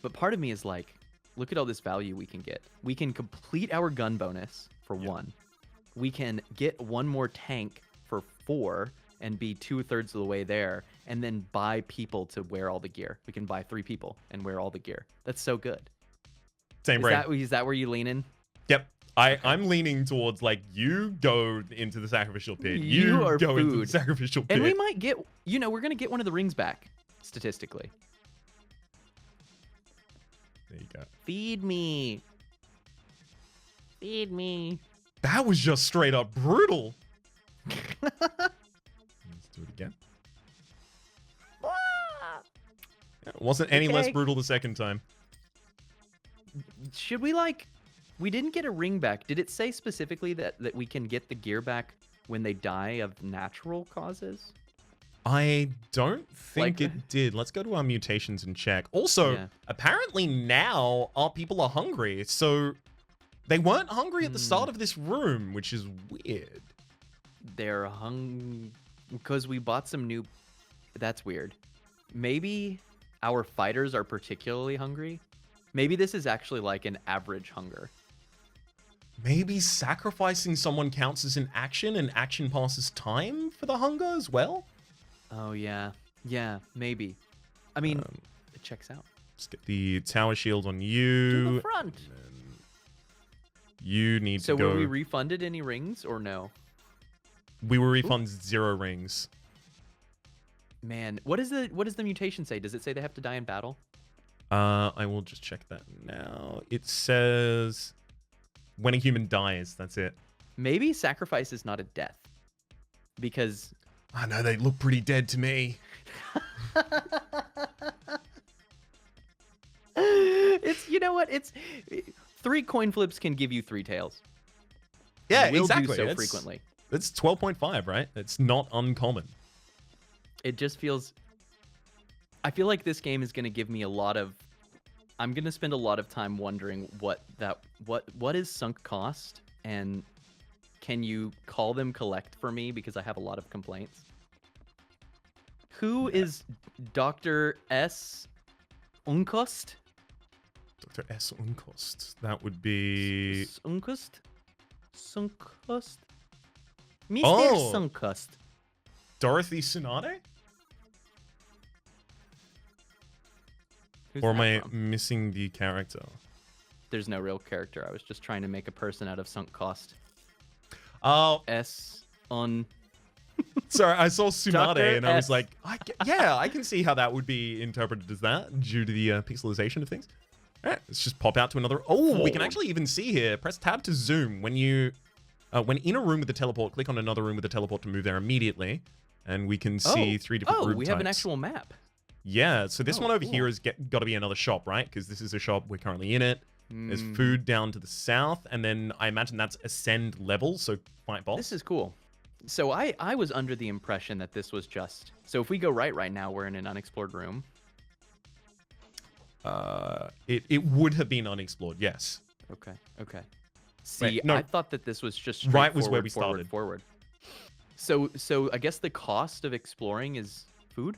[SPEAKER 1] But part of me is like, look at all this value we can get. We can complete our gun bonus for 1. We can get 1 more tank for 4 and be 2/3 of the way there, and then buy people to wear all the gear. We can buy 3 people and wear all the gear. That's so good.
[SPEAKER 2] Same brain.
[SPEAKER 1] Is that where you lean in?
[SPEAKER 2] Yep. I'm leaning towards like you go into the sacrificial pit.
[SPEAKER 1] You are
[SPEAKER 2] go into the
[SPEAKER 1] food.
[SPEAKER 2] sacrificial pit.
[SPEAKER 1] And we might get, we're going to get one of the rings back, statistically.
[SPEAKER 2] There you go.
[SPEAKER 1] Feed me. Feed me.
[SPEAKER 2] That was just straight up brutal. Let's do it again. Yeah, it wasn't any less
[SPEAKER 1] Okay.
[SPEAKER 2] brutal the second time.
[SPEAKER 1] Should we we didn't get a ring back. Did it say specifically that we can get the gear back when they die of natural causes?
[SPEAKER 2] I don't think
[SPEAKER 1] Like-
[SPEAKER 2] it did. Let's go to our mutations and check. Also,
[SPEAKER 1] Yeah.
[SPEAKER 2] apparently now our people are hungry. So they weren't hungry at the start of this room, which is weird.
[SPEAKER 1] They're because we bought some new. That's weird. Maybe our fighters are particularly hungry. Maybe this is actually like an average hunger.
[SPEAKER 2] Maybe sacrificing someone counts as an action and action passes time for the hunger as well?
[SPEAKER 1] Oh yeah, yeah, maybe. I mean, it checks out.
[SPEAKER 2] Let's get the tower shield on
[SPEAKER 1] To
[SPEAKER 2] you.
[SPEAKER 1] the front.
[SPEAKER 2] You need
[SPEAKER 1] So
[SPEAKER 2] to go.
[SPEAKER 1] were we refunded any rings or no?
[SPEAKER 2] We were refunded 0 rings.
[SPEAKER 1] Man, what does the mutation say? Does it say they have to die in battle?
[SPEAKER 2] I will just check that now. It says when a human dies, that's it.
[SPEAKER 1] Maybe sacrifice is not a death. Because
[SPEAKER 2] I know they look pretty dead to me.
[SPEAKER 1] it's it's 3 coin flips can give you 3 tails.
[SPEAKER 2] Yeah,
[SPEAKER 1] We'll
[SPEAKER 2] exactly.
[SPEAKER 1] do so
[SPEAKER 2] It's-
[SPEAKER 1] frequently.
[SPEAKER 2] It's 12.5, right? It's not uncommon.
[SPEAKER 1] It just feels. I feel like this game is going to give me a lot of. I'm going to spend a lot of time wondering what is sunk cost, and can you call them collect for me, because I have a lot of complaints. Who is Dr. S. Unkost?
[SPEAKER 2] Dr. S. Unkost. That would be...
[SPEAKER 1] Sunkost? Sunkost? Mr.
[SPEAKER 2] Oh.
[SPEAKER 1] Sunkost.
[SPEAKER 2] Dorothy Tsunade?
[SPEAKER 1] Who's
[SPEAKER 2] Or am
[SPEAKER 1] that
[SPEAKER 2] I
[SPEAKER 1] from?
[SPEAKER 2] missing the character?
[SPEAKER 1] There's no real character. I was just trying to make a person out of sunk cost.
[SPEAKER 2] Oh,
[SPEAKER 1] S on.
[SPEAKER 2] sorry, I saw Tsunade
[SPEAKER 1] Dr.
[SPEAKER 2] and I was
[SPEAKER 1] S.
[SPEAKER 2] like, yeah, I can see how that would be interpreted as that due to the pixelization of things. All right, let's just pop out to another. Oh, we can
[SPEAKER 3] Forward.
[SPEAKER 2] actually even see here. Press tab to zoom. When you, when in a room with the teleport, click on another room with the teleport to move there immediately. And we can see 3 different room
[SPEAKER 1] we have an
[SPEAKER 2] types.
[SPEAKER 1] actual map.
[SPEAKER 2] Yeah, so this
[SPEAKER 1] Oh,
[SPEAKER 2] one over
[SPEAKER 1] cool.
[SPEAKER 2] here has got to be another shop, right? Because this is a shop. We're currently in it. There's
[SPEAKER 1] Mm,
[SPEAKER 2] food down to the south. And then I imagine that's ascend level, so fight boss.
[SPEAKER 1] This is cool. So I was under the impression that this was just. So if we go right now, we're in an unexplored room.
[SPEAKER 2] It would have been unexplored, yes.
[SPEAKER 1] Okay. Okay. See,
[SPEAKER 2] Wait, no.
[SPEAKER 1] I thought that this was just
[SPEAKER 2] Right was where
[SPEAKER 1] straightforward,
[SPEAKER 2] we
[SPEAKER 1] forward,
[SPEAKER 2] started.
[SPEAKER 1] Forward. So I guess the cost of exploring is food.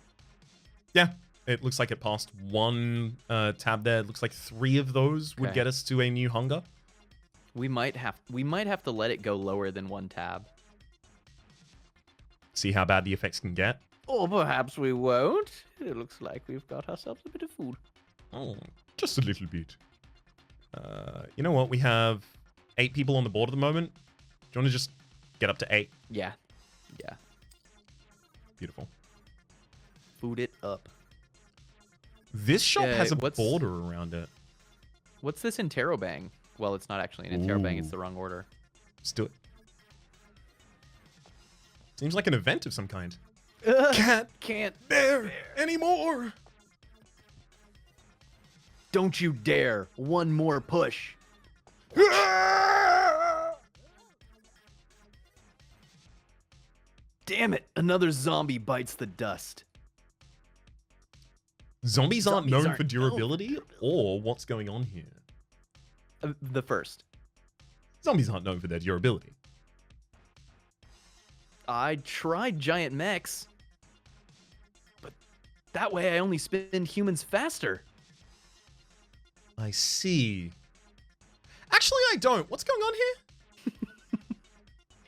[SPEAKER 2] Yeah, it looks like it passed one tab there. It looks like 3 of those would
[SPEAKER 1] Okay.
[SPEAKER 2] get us to a new hunger.
[SPEAKER 1] We might have to let it go lower than 1 tab.
[SPEAKER 2] See how bad the effects can get.
[SPEAKER 1] Or perhaps we won't. It looks like we've got ourselves a bit of food.
[SPEAKER 2] Oh, just a little bit. You know what? We have 8 people on the board at the moment. Do you want to just get up to 8?
[SPEAKER 1] Yeah. Yeah.
[SPEAKER 2] Beautiful.
[SPEAKER 1] Food it up.
[SPEAKER 2] This shop has a
[SPEAKER 1] what's-
[SPEAKER 2] border around it.
[SPEAKER 1] What's this interrobang? Well, it's not actually an interrobang. It's
[SPEAKER 2] Ooh.
[SPEAKER 1] the wrong order.
[SPEAKER 2] Let's do it. Seems like an event of some kind.
[SPEAKER 1] Can't.
[SPEAKER 2] There anymore.
[SPEAKER 1] Don't you dare. One more push. Damn it. Another zombie bites the dust.
[SPEAKER 2] Zombies aren't
[SPEAKER 1] Zombies
[SPEAKER 2] known
[SPEAKER 1] aren't
[SPEAKER 2] for
[SPEAKER 1] known
[SPEAKER 2] durability, or what's going on here?
[SPEAKER 1] The first.
[SPEAKER 2] Zombies aren't known for their durability.
[SPEAKER 1] I tried giant mechs. But that way I only spin humans faster.
[SPEAKER 2] I see. Actually, I don't. What's going on here?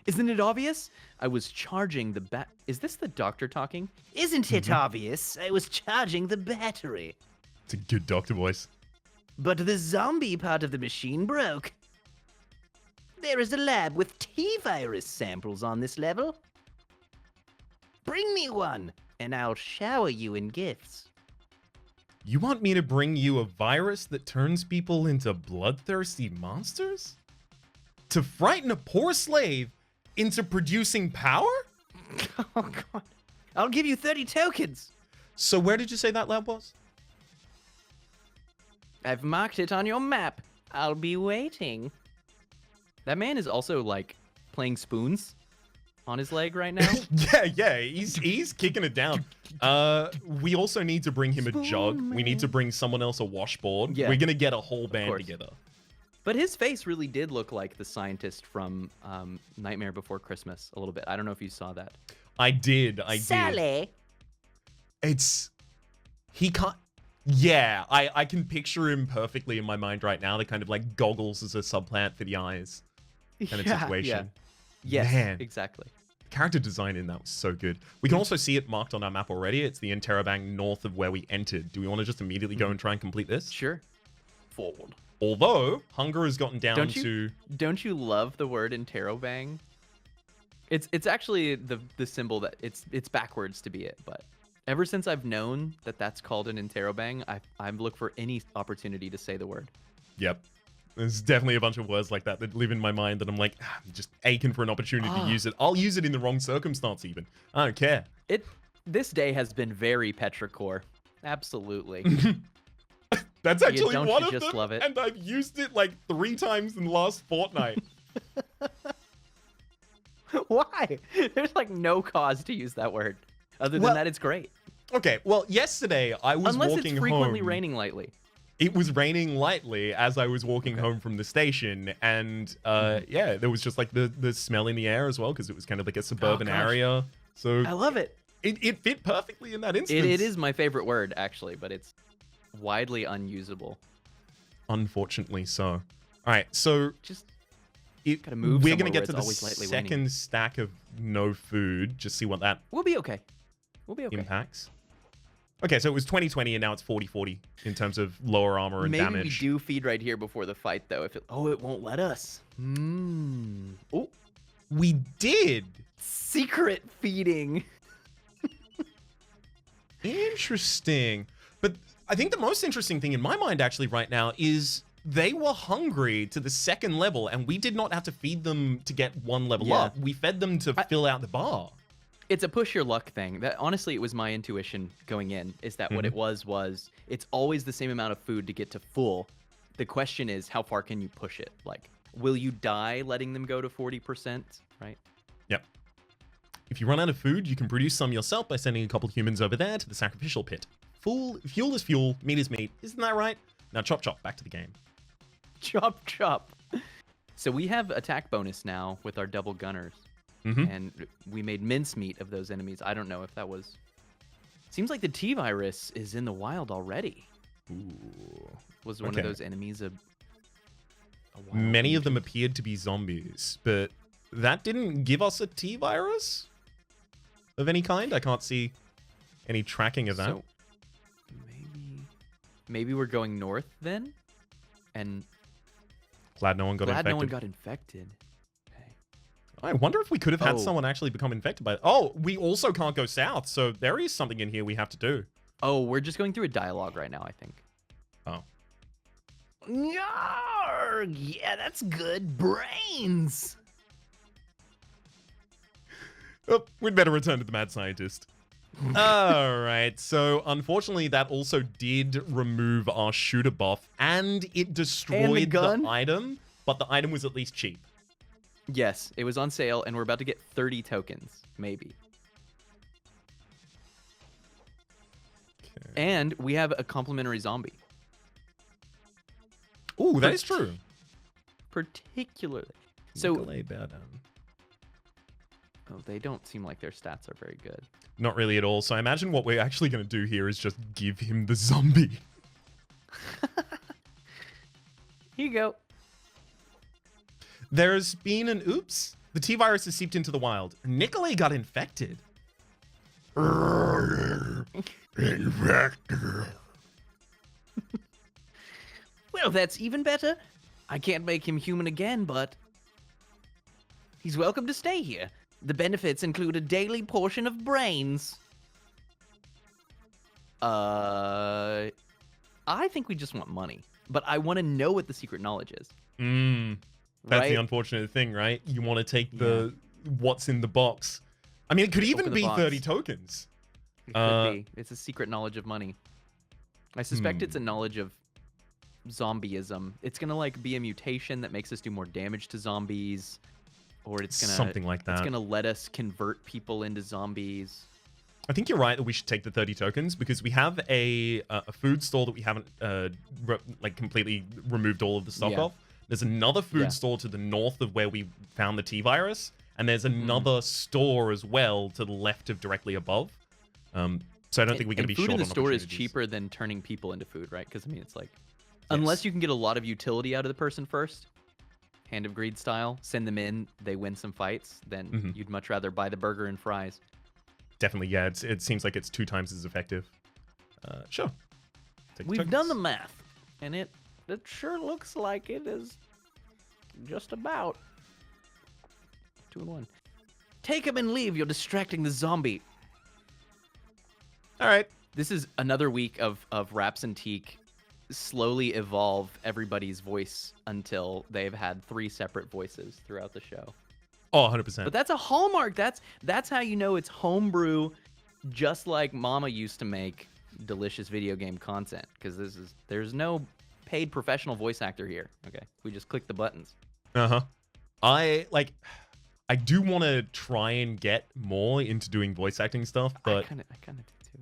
[SPEAKER 1] Isn't it obvious? I was charging the Is this the doctor talking? Isn't it obvious? I was charging the battery.
[SPEAKER 2] It's a good doctor voice.
[SPEAKER 1] But the zombie part of the machine broke. There is a lab with T-virus samples on this level. Bring me one, and I'll shower you in gifts.
[SPEAKER 2] You want me to bring you a virus that turns people into bloodthirsty monsters? To frighten a poor slave into producing power?
[SPEAKER 1] Oh, God. I'll give you 30 tokens.
[SPEAKER 2] So where did you say that lab was?
[SPEAKER 1] I've marked it on your map. I'll be waiting. That man is also, like, playing spoons on his leg right now.
[SPEAKER 2] yeah, he's kicking it down. We also need to bring him a jug. We need to bring someone else a washboard.
[SPEAKER 1] Yeah.
[SPEAKER 2] We're gonna get a whole band
[SPEAKER 1] course.
[SPEAKER 2] together.
[SPEAKER 1] But his face really did look like the scientist from Nightmare Before Christmas a little bit. I don't know if you saw that.
[SPEAKER 2] I did. He can't. Yeah, I can picture him perfectly in my mind right now. The kind of like goggles as a subplant for the eyes kind of situation.
[SPEAKER 1] Yes,
[SPEAKER 2] Man.
[SPEAKER 1] exactly.
[SPEAKER 2] Character design in that was so good. We can also see it marked on our map already. It's the Interrobang north of where we entered. Do we want to just immediately go and try and complete this?
[SPEAKER 1] Sure. Forward.
[SPEAKER 2] Although hunger has gotten down
[SPEAKER 1] Don't
[SPEAKER 2] to.
[SPEAKER 1] Don't you love the word interrobang? It's actually the symbol that it's backwards to be it, but ever since I've known that that's called an interrobang, I look for any opportunity to say the word.
[SPEAKER 2] Yep. There's definitely a bunch of words like that that live in my mind that I'm like, I'm just aching for an opportunity to use it. I'll use it in the wrong circumstance even. I don't care.
[SPEAKER 1] This day has been very petrichor. Absolutely.
[SPEAKER 2] That's actually
[SPEAKER 1] don't
[SPEAKER 2] one
[SPEAKER 1] you
[SPEAKER 2] of
[SPEAKER 1] just
[SPEAKER 2] them,
[SPEAKER 1] love it?
[SPEAKER 2] and I've used it like 3 times in the last fortnight.
[SPEAKER 1] Why? There's like no cause to use that word. Other than
[SPEAKER 2] Well,
[SPEAKER 1] that, it's great.
[SPEAKER 2] Okay, well, yesterday I was
[SPEAKER 1] Unless
[SPEAKER 2] walking
[SPEAKER 1] it's frequently
[SPEAKER 2] home.
[SPEAKER 1] raining lightly.
[SPEAKER 2] It was raining lightly as I was walking home from the station, and yeah, there was just like the smell in the air as well because it was kind of like a suburban
[SPEAKER 1] gosh.
[SPEAKER 2] area. So
[SPEAKER 1] I love it.
[SPEAKER 2] it fit perfectly in that instance.
[SPEAKER 1] It is my favorite word, actually, but it's widely unusable.
[SPEAKER 2] Unfortunately so. All right, so
[SPEAKER 1] Just
[SPEAKER 2] it,
[SPEAKER 1] Gotta move
[SPEAKER 2] we're gonna
[SPEAKER 1] somewhere
[SPEAKER 2] get
[SPEAKER 1] where
[SPEAKER 2] to the
[SPEAKER 1] it's always lightly
[SPEAKER 2] second
[SPEAKER 1] raining.
[SPEAKER 2] stack of no food. Just see what that
[SPEAKER 1] we'll be okay. We'll be okay.
[SPEAKER 2] impacts. Okay, so it was 20-20 and now it's 40-40 in terms of lower armor and
[SPEAKER 1] Maybe
[SPEAKER 2] damage.
[SPEAKER 1] we do feed right here before the fight, though. If it, oh, it won't let us. Oh,
[SPEAKER 2] We did.
[SPEAKER 1] secret feeding.
[SPEAKER 2] Interesting. But I think the most interesting thing in my mind actually right now is they were hungry to the second level and we did not have to feed them to get one level
[SPEAKER 1] Yeah.
[SPEAKER 2] up. We fed them to fill out the bar.
[SPEAKER 1] It's a push your luck thing. That honestly, it was my intuition going in. Is that what it was it's always the same amount of food to get to full. The question is, how far can you push it? Like, will you die letting them go to 40%? Right?
[SPEAKER 2] Yep. If you run out of food, you can produce some yourself by sending a couple humans over there to the sacrificial pit. Fuel is fuel, meat is meat. Isn't that right? Now chop chop, back to the game.
[SPEAKER 1] Chop chop. So we have attack bonus now with our double gunners. And we made mincemeat of those enemies. I don't know if that was... Seems like the T-Virus is in the wild already.
[SPEAKER 2] Ooh.
[SPEAKER 1] Was one of those enemies a wild
[SPEAKER 2] Many of them
[SPEAKER 1] mutant?
[SPEAKER 2] appeared to be zombies, but that didn't give us a T-Virus of any kind. I can't see any tracking of that.
[SPEAKER 1] So maybe we're going north then? And
[SPEAKER 2] Glad no one got
[SPEAKER 1] glad
[SPEAKER 2] infected.
[SPEAKER 1] no one got infected. Okay.
[SPEAKER 2] I wonder if we could have had
[SPEAKER 1] Oh.
[SPEAKER 2] someone actually become infected by... Oh, we also can't go south, so there is something in here we have to do.
[SPEAKER 1] Oh, we're just going through a dialogue right now, I think.
[SPEAKER 2] Oh.
[SPEAKER 1] Yarg! Yeah, that's good. Brains!
[SPEAKER 2] Oh, we'd better return to the mad scientist. Alright, so unfortunately that also did remove our shooter buff and it destroyed
[SPEAKER 1] gun?
[SPEAKER 2] the item, but the item was at least cheap.
[SPEAKER 1] Yes, it was on sale, and we're about to get 30 tokens, maybe.
[SPEAKER 2] Okay.
[SPEAKER 1] And we have a complimentary zombie.
[SPEAKER 2] Ooh, that is true.
[SPEAKER 1] Particularly. So,
[SPEAKER 2] Nikolai Bowden.
[SPEAKER 1] oh, they don't seem like their stats are very good.
[SPEAKER 2] Not really at all. So I imagine what we're actually going to do here is just give him the zombie.
[SPEAKER 1] Here you go.
[SPEAKER 2] There's been an oops. The T-Virus has seeped into the wild. Nikolai got infected.
[SPEAKER 1] Well, that's even better. I can't make him human again, but he's welcome to stay here. The benefits include a daily portion of brains. I think we just want money, but I want to know what the secret knowledge is.
[SPEAKER 2] That's
[SPEAKER 1] Right?
[SPEAKER 2] the unfortunate thing, right? You want to take the what's in the box. I mean, it could even
[SPEAKER 1] Open the
[SPEAKER 2] be
[SPEAKER 1] box.
[SPEAKER 2] 30 tokens.
[SPEAKER 1] It could be. It's a secret knowledge of money. I suspect it's a
[SPEAKER 2] Hmm.
[SPEAKER 1] knowledge of zombieism. It's gonna like be a mutation that makes us do more damage to zombies, or it's gonna
[SPEAKER 2] Something like that.
[SPEAKER 1] It's gonna let us convert people into zombies.
[SPEAKER 2] I think you're right that we should take the 30 tokens because we have a food store that we haven't like completely removed all of the stock
[SPEAKER 1] Yeah.
[SPEAKER 2] off. There's another food
[SPEAKER 1] Yeah.
[SPEAKER 2] store to the north of where we found the T-Virus, and there's
[SPEAKER 1] Mm-hmm.
[SPEAKER 2] another store as well to the left of directly above. So I don't think we're going to be
[SPEAKER 1] food
[SPEAKER 2] short
[SPEAKER 1] in the
[SPEAKER 2] on
[SPEAKER 1] store is
[SPEAKER 2] opportunities.
[SPEAKER 1] cheaper than turning people into food, right? Because I mean, it's like unless you can get a lot of utility out of the person first, Hand of Greed style, send them in, they win some fights, then
[SPEAKER 2] Mhm.
[SPEAKER 1] you'd much rather buy the burger and fries.
[SPEAKER 2] Definitely, yeah. It seems like it's 2 times as effective. Sure. Take the
[SPEAKER 1] We've done the
[SPEAKER 2] tokens.
[SPEAKER 1] math, and it sure looks like it is just about 2 and 1. Take him and leave. You're distracting the zombie.
[SPEAKER 2] All right.
[SPEAKER 1] This is another week of Rhaps and Teak slowly evolve everybody's voice until they've had 3 separate voices throughout the show.
[SPEAKER 2] Oh, 100%.
[SPEAKER 1] But that's a hallmark. That's how you know it's homebrew, just like Mama used to make delicious video game content. Because there's no paid professional voice actor here. Okay, we just click the buttons.
[SPEAKER 2] Uh-huh. I do want to try and get more into doing voice acting stuff, but
[SPEAKER 1] I kind of do too.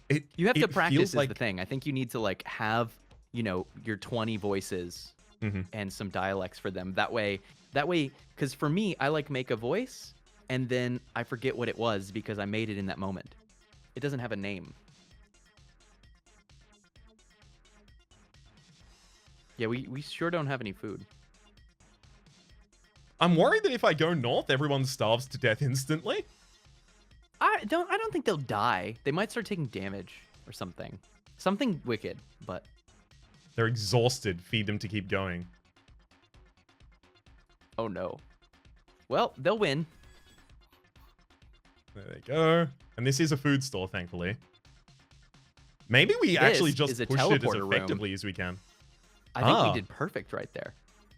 [SPEAKER 2] it
[SPEAKER 1] You have to
[SPEAKER 2] it
[SPEAKER 1] practice
[SPEAKER 2] feels
[SPEAKER 1] is
[SPEAKER 2] like
[SPEAKER 1] the thing. I think you need to like have, you know, your 20 voices
[SPEAKER 2] Mhm.
[SPEAKER 1] and some dialects for them. That way, because for me, I like make a voice and then I forget what it was because I made it in that moment. It doesn't have a name. Yeah, we sure don't have any food.
[SPEAKER 2] I'm worried that if I go north, everyone starves to death instantly.
[SPEAKER 1] I don't think they'll die. They might start taking damage. or something. Something wicked, but
[SPEAKER 2] They're exhausted. Feed them to keep going.
[SPEAKER 1] oh no. Well, they'll win.
[SPEAKER 2] There they go. And this is a food store, thankfully. Maybe we actually
[SPEAKER 1] This
[SPEAKER 2] just
[SPEAKER 1] is a
[SPEAKER 2] push it as
[SPEAKER 1] teleporter room.
[SPEAKER 2] effectively as we can.
[SPEAKER 1] I think
[SPEAKER 2] Ah.
[SPEAKER 1] we did perfect right there.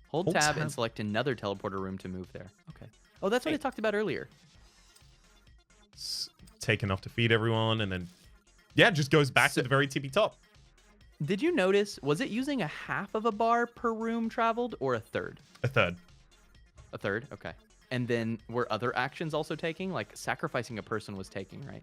[SPEAKER 1] Hold
[SPEAKER 2] Hold
[SPEAKER 1] tab
[SPEAKER 2] tab.
[SPEAKER 1] and select another teleporter room to move there. Okay. Oh, that's what I
[SPEAKER 2] Hey.
[SPEAKER 1] talked about earlier.
[SPEAKER 2] Take enough to feed everyone, and then yeah, it just goes back
[SPEAKER 1] So-
[SPEAKER 2] to the very tippy top.
[SPEAKER 1] Did you notice, was it using a half of a bar per room traveled or a third?
[SPEAKER 2] A third.
[SPEAKER 1] A third? Okay. And then were other actions also taking? Like sacrificing a person was taking, right?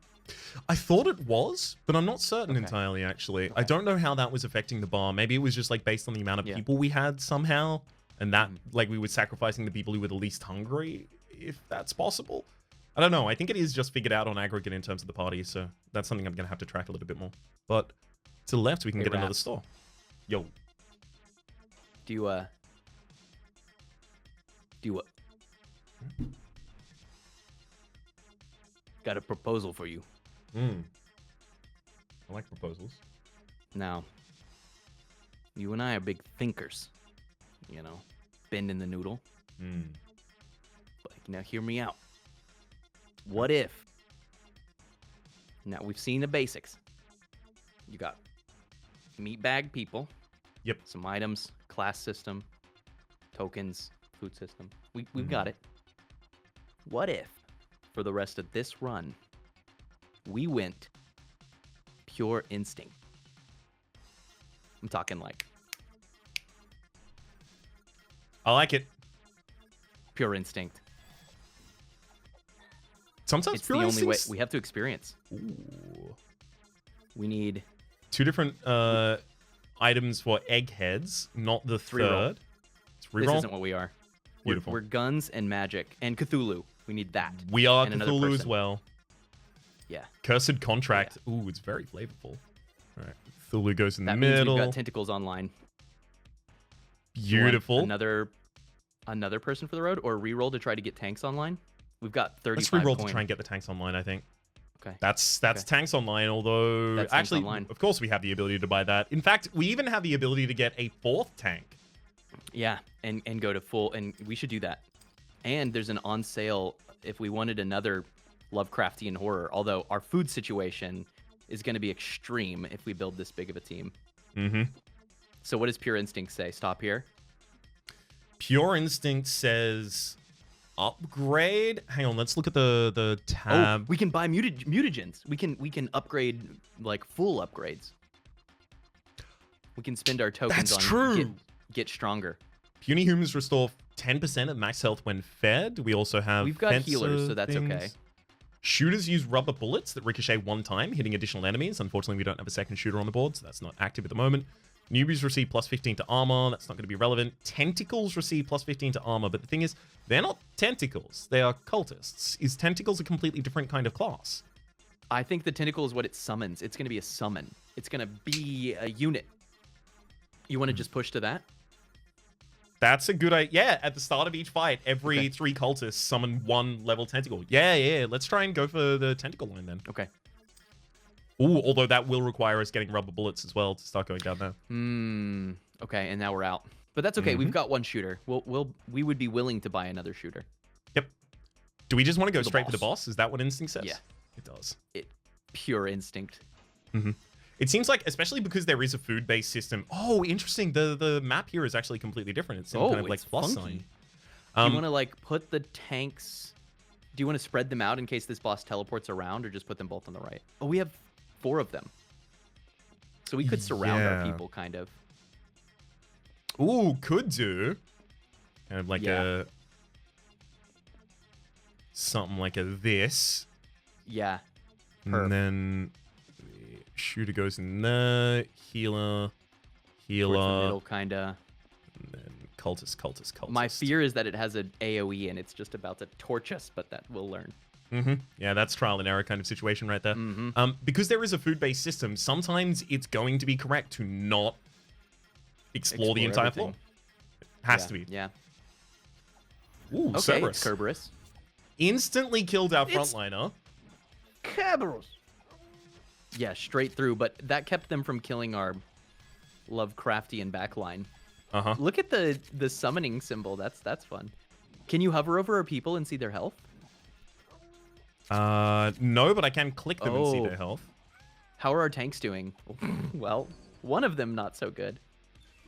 [SPEAKER 2] I thought it was, but I'm not certain
[SPEAKER 1] Okay.
[SPEAKER 2] entirely, actually. I
[SPEAKER 1] Okay.
[SPEAKER 2] don't know how that was affecting the bar. Maybe it was just like based on the amount of
[SPEAKER 1] Yeah.
[SPEAKER 2] people we had somehow, and that
[SPEAKER 1] Mhm.
[SPEAKER 2] like we were sacrificing the people who were the least hungry, if that's possible. I don't know. I think it is just figured out on aggregate in terms of the party, so that's something I'm going to have to track a little bit more. But to the left, we can
[SPEAKER 1] Hey,
[SPEAKER 2] get another
[SPEAKER 1] Rhaps.
[SPEAKER 2] store. Yo.
[SPEAKER 1] Do you, got a proposal for you.
[SPEAKER 2] I like proposals.
[SPEAKER 1] Now, you and I are big thinkers. You know, bending the noodle. But now hear me out. What if? Now we've seen the basics. You got meat bag people.
[SPEAKER 2] Yep.
[SPEAKER 1] Some items, class system, tokens, food system. We've got it. What if, for the rest of this run, we went pure instinct? I'm talking like
[SPEAKER 2] I like it.
[SPEAKER 1] pure instinct.
[SPEAKER 2] Sometimes
[SPEAKER 1] It's the
[SPEAKER 2] pure
[SPEAKER 1] only way.
[SPEAKER 2] instincts-
[SPEAKER 1] We have to experience.
[SPEAKER 2] Ooh.
[SPEAKER 1] We need
[SPEAKER 2] Two different items for eggheads, not the
[SPEAKER 1] Reroll.
[SPEAKER 2] third. It's
[SPEAKER 1] This
[SPEAKER 2] reroll.
[SPEAKER 1] isn't what we are.
[SPEAKER 2] Beautiful.
[SPEAKER 1] We're guns and magic and Cthulhu. We need that.
[SPEAKER 2] We are
[SPEAKER 1] and another
[SPEAKER 2] Cthulhu as
[SPEAKER 1] person.
[SPEAKER 2] well.
[SPEAKER 1] Yeah.
[SPEAKER 2] Cursed Contract. Ooh, it's very flavorful. All right. Cthulhu goes in
[SPEAKER 1] That
[SPEAKER 2] the
[SPEAKER 1] means
[SPEAKER 2] middle.
[SPEAKER 1] we've got tentacles online. You want
[SPEAKER 2] Beautiful.
[SPEAKER 1] Another person for the road, or reroll to try to get tanks online. We've got 35
[SPEAKER 2] Let's reroll
[SPEAKER 1] coin.
[SPEAKER 2] to try and get the tanks online, I think.
[SPEAKER 1] Okay.
[SPEAKER 2] That's
[SPEAKER 1] Okay.
[SPEAKER 2] tanks online, although
[SPEAKER 1] That's tanks
[SPEAKER 2] actually,
[SPEAKER 1] online.
[SPEAKER 2] of course, we have the ability to buy that. In fact, we even have the ability to get a fourth tank.
[SPEAKER 1] Yeah, and go to full, and we should do that. And there's an on sale if we wanted another Lovecraftian horror. Although our food situation is going to be extreme if we build this big of a team.
[SPEAKER 2] Mm-hmm.
[SPEAKER 1] So what does Pure Instinct say? Stop here.
[SPEAKER 2] Pure Instinct says upgrade. Hang on, let's look at the tab.
[SPEAKER 1] Oh, we can buy mutagens. We can upgrade like full upgrades. We can spend our tokens
[SPEAKER 2] That's
[SPEAKER 1] on
[SPEAKER 2] true.
[SPEAKER 1] Get stronger.
[SPEAKER 2] Puny humans restore 10% of max health when fed. We also have
[SPEAKER 1] We've got
[SPEAKER 2] fencer
[SPEAKER 1] healers, so that's
[SPEAKER 2] things.
[SPEAKER 1] okay.
[SPEAKER 2] Shooters use rubber bullets that ricochet one time, hitting additional enemies. Unfortunately, we don't have a second shooter on the board, so that's not active at the moment. Newbies receive plus 15 to armor. That's not going to be relevant. Tentacles receive plus 15 to armor, but the thing is, they're not tentacles. They are cultists. Is tentacles a completely different kind of class?
[SPEAKER 1] I think the tentacle is what it summons. It's going to be a summon. It's going to be a unit. You want to just push to that?
[SPEAKER 2] That's a good idea. Yeah, at the start of each fight, every
[SPEAKER 1] Okay.
[SPEAKER 2] 3 cultists summon 1 level tentacle. Yeah. Let's try and go for the tentacle line then.
[SPEAKER 1] Okay.
[SPEAKER 2] Ooh, although that will require us getting rubber bullets as well to start going down there.
[SPEAKER 1] Okay, and now we're out. But that's okay. We've got one shooter. We would be willing to buy another shooter.
[SPEAKER 2] Yep. Do we just want to go
[SPEAKER 1] the
[SPEAKER 2] straight for the
[SPEAKER 1] boss.
[SPEAKER 2] boss? Is that what Instinct says?
[SPEAKER 1] Yeah.
[SPEAKER 2] It does.
[SPEAKER 1] Pure instinct.
[SPEAKER 2] It seems like, especially because there is a food-based system. Oh, interesting. The map here is actually completely different. It's in kind of like
[SPEAKER 1] it's
[SPEAKER 2] plus
[SPEAKER 1] funky.
[SPEAKER 2] sign.
[SPEAKER 1] Do you want to like put the tanks? Do you want to spread them out in case this boss teleports around, or just put them both on the right? Oh, we have 4 of them, so we could surround our
[SPEAKER 2] Yeah.
[SPEAKER 1] people, kind of.
[SPEAKER 2] Ooh, could do. Kind of like
[SPEAKER 1] Yeah.
[SPEAKER 2] something like a this.
[SPEAKER 1] Yeah.
[SPEAKER 2] And
[SPEAKER 1] Perf.
[SPEAKER 2] then the shooter goes in there. Healer.
[SPEAKER 1] Towards the
[SPEAKER 2] Healer.
[SPEAKER 1] middle, kind of.
[SPEAKER 2] And then cultist.
[SPEAKER 1] My fear is that it has an AOE and it's just about to torch us, but that we'll learn.
[SPEAKER 2] Yeah, that's trial and error kind of situation right there.
[SPEAKER 1] Mm-hmm.
[SPEAKER 2] Because there is a food-based system, sometimes it's going to be correct to not explore the entire floor.
[SPEAKER 1] everything.
[SPEAKER 2] Has
[SPEAKER 1] Yeah,
[SPEAKER 2] to be.
[SPEAKER 1] Yeah.
[SPEAKER 2] Ooh,
[SPEAKER 1] Okay,
[SPEAKER 2] Cerberus.
[SPEAKER 1] it's Kerberos.
[SPEAKER 2] Instantly killed our frontliner.
[SPEAKER 1] Kerberos. Yeah, straight through, but that kept them from killing our Lovecraftian backline.
[SPEAKER 2] Uh-huh.
[SPEAKER 1] Look at the summoning symbol. That's fun. Can you hover over our people and see their health?
[SPEAKER 2] No, but I can click them and see
[SPEAKER 1] Oh.
[SPEAKER 2] their health.
[SPEAKER 1] How are our tanks doing? Well, one of them not so good.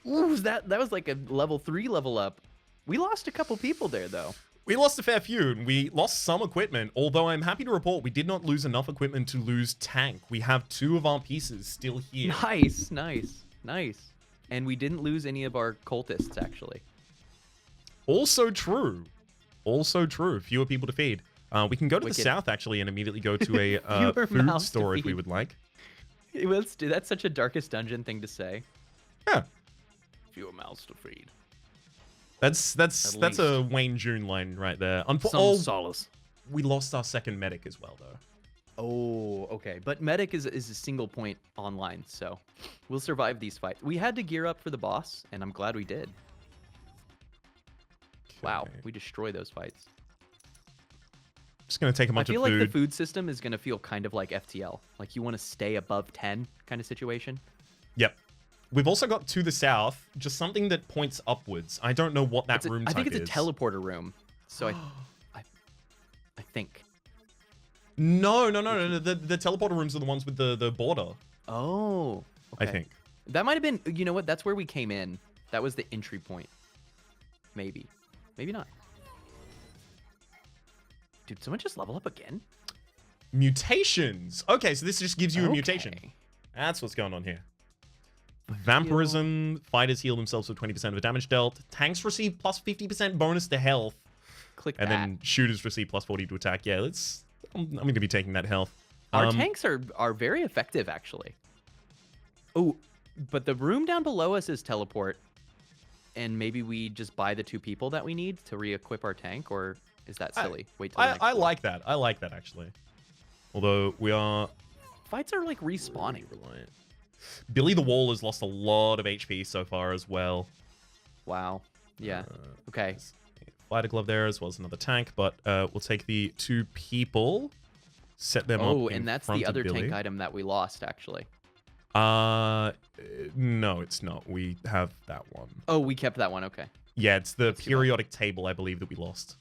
[SPEAKER 1] Ooh, that was like a level 3 level up. We lost a couple people there though.
[SPEAKER 2] We lost a fair few, and we lost some equipment, although I'm happy to report we did not lose enough equipment to lose tank. We have 2 of our pieces still here.
[SPEAKER 1] Nice. And we didn't lose any of our cultists actually.
[SPEAKER 2] Also true. Fewer people to feed. We can go to the
[SPEAKER 1] Wicked.
[SPEAKER 2] south actually and immediately go to a
[SPEAKER 1] Fewer
[SPEAKER 2] food
[SPEAKER 1] mouths to
[SPEAKER 2] store if we
[SPEAKER 1] feed.
[SPEAKER 2] would like.
[SPEAKER 1] Let's do. That's such a Darkest Dungeon thing to say.
[SPEAKER 2] Yeah.
[SPEAKER 3] Fewer mouths to feed.
[SPEAKER 2] That's
[SPEAKER 1] least.
[SPEAKER 2] a Wayne June line right there.
[SPEAKER 3] Some solace.
[SPEAKER 2] We lost our second medic as well though.
[SPEAKER 1] Oh, okay. But medic is a single point online, so we'll survive these fights. We had to gear up for the boss, and I'm glad we did. Wow,
[SPEAKER 2] Okay.
[SPEAKER 1] we destroy those fights.
[SPEAKER 2] Just gonna take a
[SPEAKER 1] I
[SPEAKER 2] bunch
[SPEAKER 1] feel
[SPEAKER 2] of
[SPEAKER 1] like
[SPEAKER 2] food.
[SPEAKER 1] the food system is gonna feel kind of like FTL. Like you want to stay above 10 kind of situation.
[SPEAKER 2] Yep. We've also got to the south, just something that points upwards. I don't know what that room
[SPEAKER 1] I
[SPEAKER 2] type
[SPEAKER 1] think it's
[SPEAKER 2] is.
[SPEAKER 1] a teleporter room. So I think.
[SPEAKER 2] No. The teleporter rooms are the ones with the border,
[SPEAKER 1] Oh, okay.
[SPEAKER 2] I think.
[SPEAKER 1] That might have been. You know what? That's where we came in. That was the entry point. Maybe. Maybe not. Dude, someone just level up again?
[SPEAKER 2] Mutations. Okay, so this just gives you a mutation.
[SPEAKER 1] Okay.
[SPEAKER 2] That's what's going on here. Vampirism. Fighters heal themselves with 20% of the damage dealt. Tanks receive plus 50% bonus to health.
[SPEAKER 1] Click
[SPEAKER 2] And
[SPEAKER 1] that.
[SPEAKER 2] then shooters receive plus 40 to attack. Yeah, I'm going to be taking that health.
[SPEAKER 1] Our tanks are very effective, actually. Oh, but the room down below us is teleport. And maybe we just buy the 2 people that we need to re-equip our tank, or is that silly? Wait till the next
[SPEAKER 2] I
[SPEAKER 1] floor.
[SPEAKER 2] like that. I like that, actually. Although we are
[SPEAKER 1] Fights are like respawning.
[SPEAKER 2] reliant. Billy the Wall has lost a lot of HP so far as well.
[SPEAKER 1] Wow. Yeah. Okay.
[SPEAKER 2] There's a fighter glove there as well as another tank, but we'll take the 2 people, set them up.
[SPEAKER 1] Oh,
[SPEAKER 2] in
[SPEAKER 1] and that's
[SPEAKER 2] front
[SPEAKER 1] the
[SPEAKER 2] of
[SPEAKER 1] other
[SPEAKER 2] Billy.
[SPEAKER 1] tank item that we lost, actually.
[SPEAKER 2] No, it's not. We have that one.
[SPEAKER 1] Oh, we kept that one. Okay.
[SPEAKER 2] Yeah, it's the
[SPEAKER 1] That's too bad.
[SPEAKER 2] periodic table, I believe, that we lost.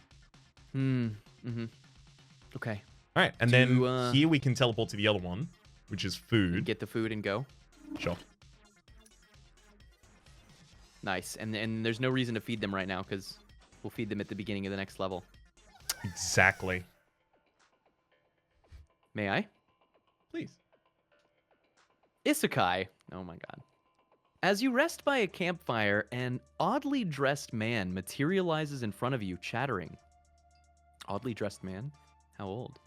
[SPEAKER 1] Okay.
[SPEAKER 2] All right, and
[SPEAKER 1] Do,
[SPEAKER 2] then here we can teleport to the other one, which is food.
[SPEAKER 1] Get the food and go.
[SPEAKER 2] Sure.
[SPEAKER 1] Nice. And there's no reason to feed them right now because we'll feed them at the beginning of the next level.
[SPEAKER 2] Exactly.
[SPEAKER 1] May I?
[SPEAKER 2] Please.
[SPEAKER 1] Isekai. Oh my god. As you rest by a campfire, an oddly dressed man materializes in front of you, chattering. Oddly dressed man? How old?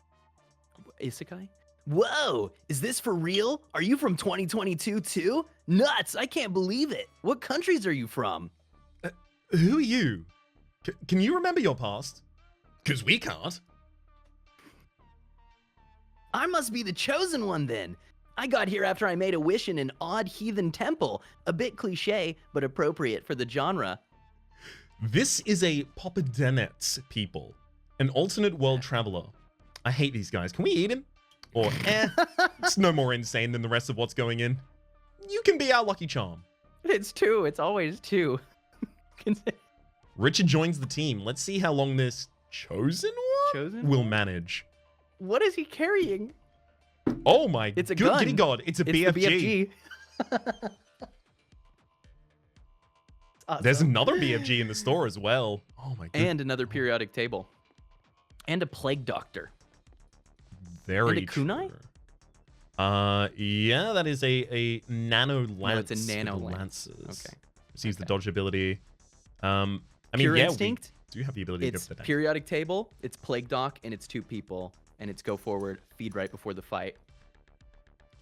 [SPEAKER 1] Isekai? Whoa! Is this for real? Are you from 2022 too? Nuts! I can't believe it! What countries are you from?
[SPEAKER 2] Who are you? Can you remember your past? Because we can't.
[SPEAKER 1] I must be the chosen one then. I got here after I made a wish in an odd heathen temple. A bit cliche, but appropriate for the genre.
[SPEAKER 2] This is a Popadenets people. An alternate world traveler. I hate these guys. Can we eat him? Or, it's no more insane than the rest of what's going in. You can be our lucky charm.
[SPEAKER 1] It's 2. It's always 2.
[SPEAKER 2] Richard joins the team. Let's see how long this chosen one
[SPEAKER 1] Chosen
[SPEAKER 2] will
[SPEAKER 1] one?
[SPEAKER 2] manage.
[SPEAKER 1] What is he carrying?
[SPEAKER 2] Oh my
[SPEAKER 1] It's a
[SPEAKER 2] good
[SPEAKER 1] gun.
[SPEAKER 2] giddy god. It's a
[SPEAKER 1] It's
[SPEAKER 2] BFG.
[SPEAKER 1] the BFG. Awesome.
[SPEAKER 2] There's another BFG in the store as well. Oh my god.
[SPEAKER 1] And another periodic table. And a plague doctor.
[SPEAKER 2] Very
[SPEAKER 1] and a kunai?
[SPEAKER 2] true. Yeah, that is a nano lance.
[SPEAKER 1] it's a nano
[SPEAKER 2] with
[SPEAKER 1] lance.
[SPEAKER 2] lances.
[SPEAKER 1] Okay.
[SPEAKER 2] Receives the dodge ability. I mean,
[SPEAKER 1] Pure
[SPEAKER 2] yeah,
[SPEAKER 1] instinct.
[SPEAKER 2] we do have the ability to go
[SPEAKER 1] It's
[SPEAKER 2] for the tank.
[SPEAKER 1] periodic table. It's plague doc, and it's 2 people. And it's go forward, feed right before the fight.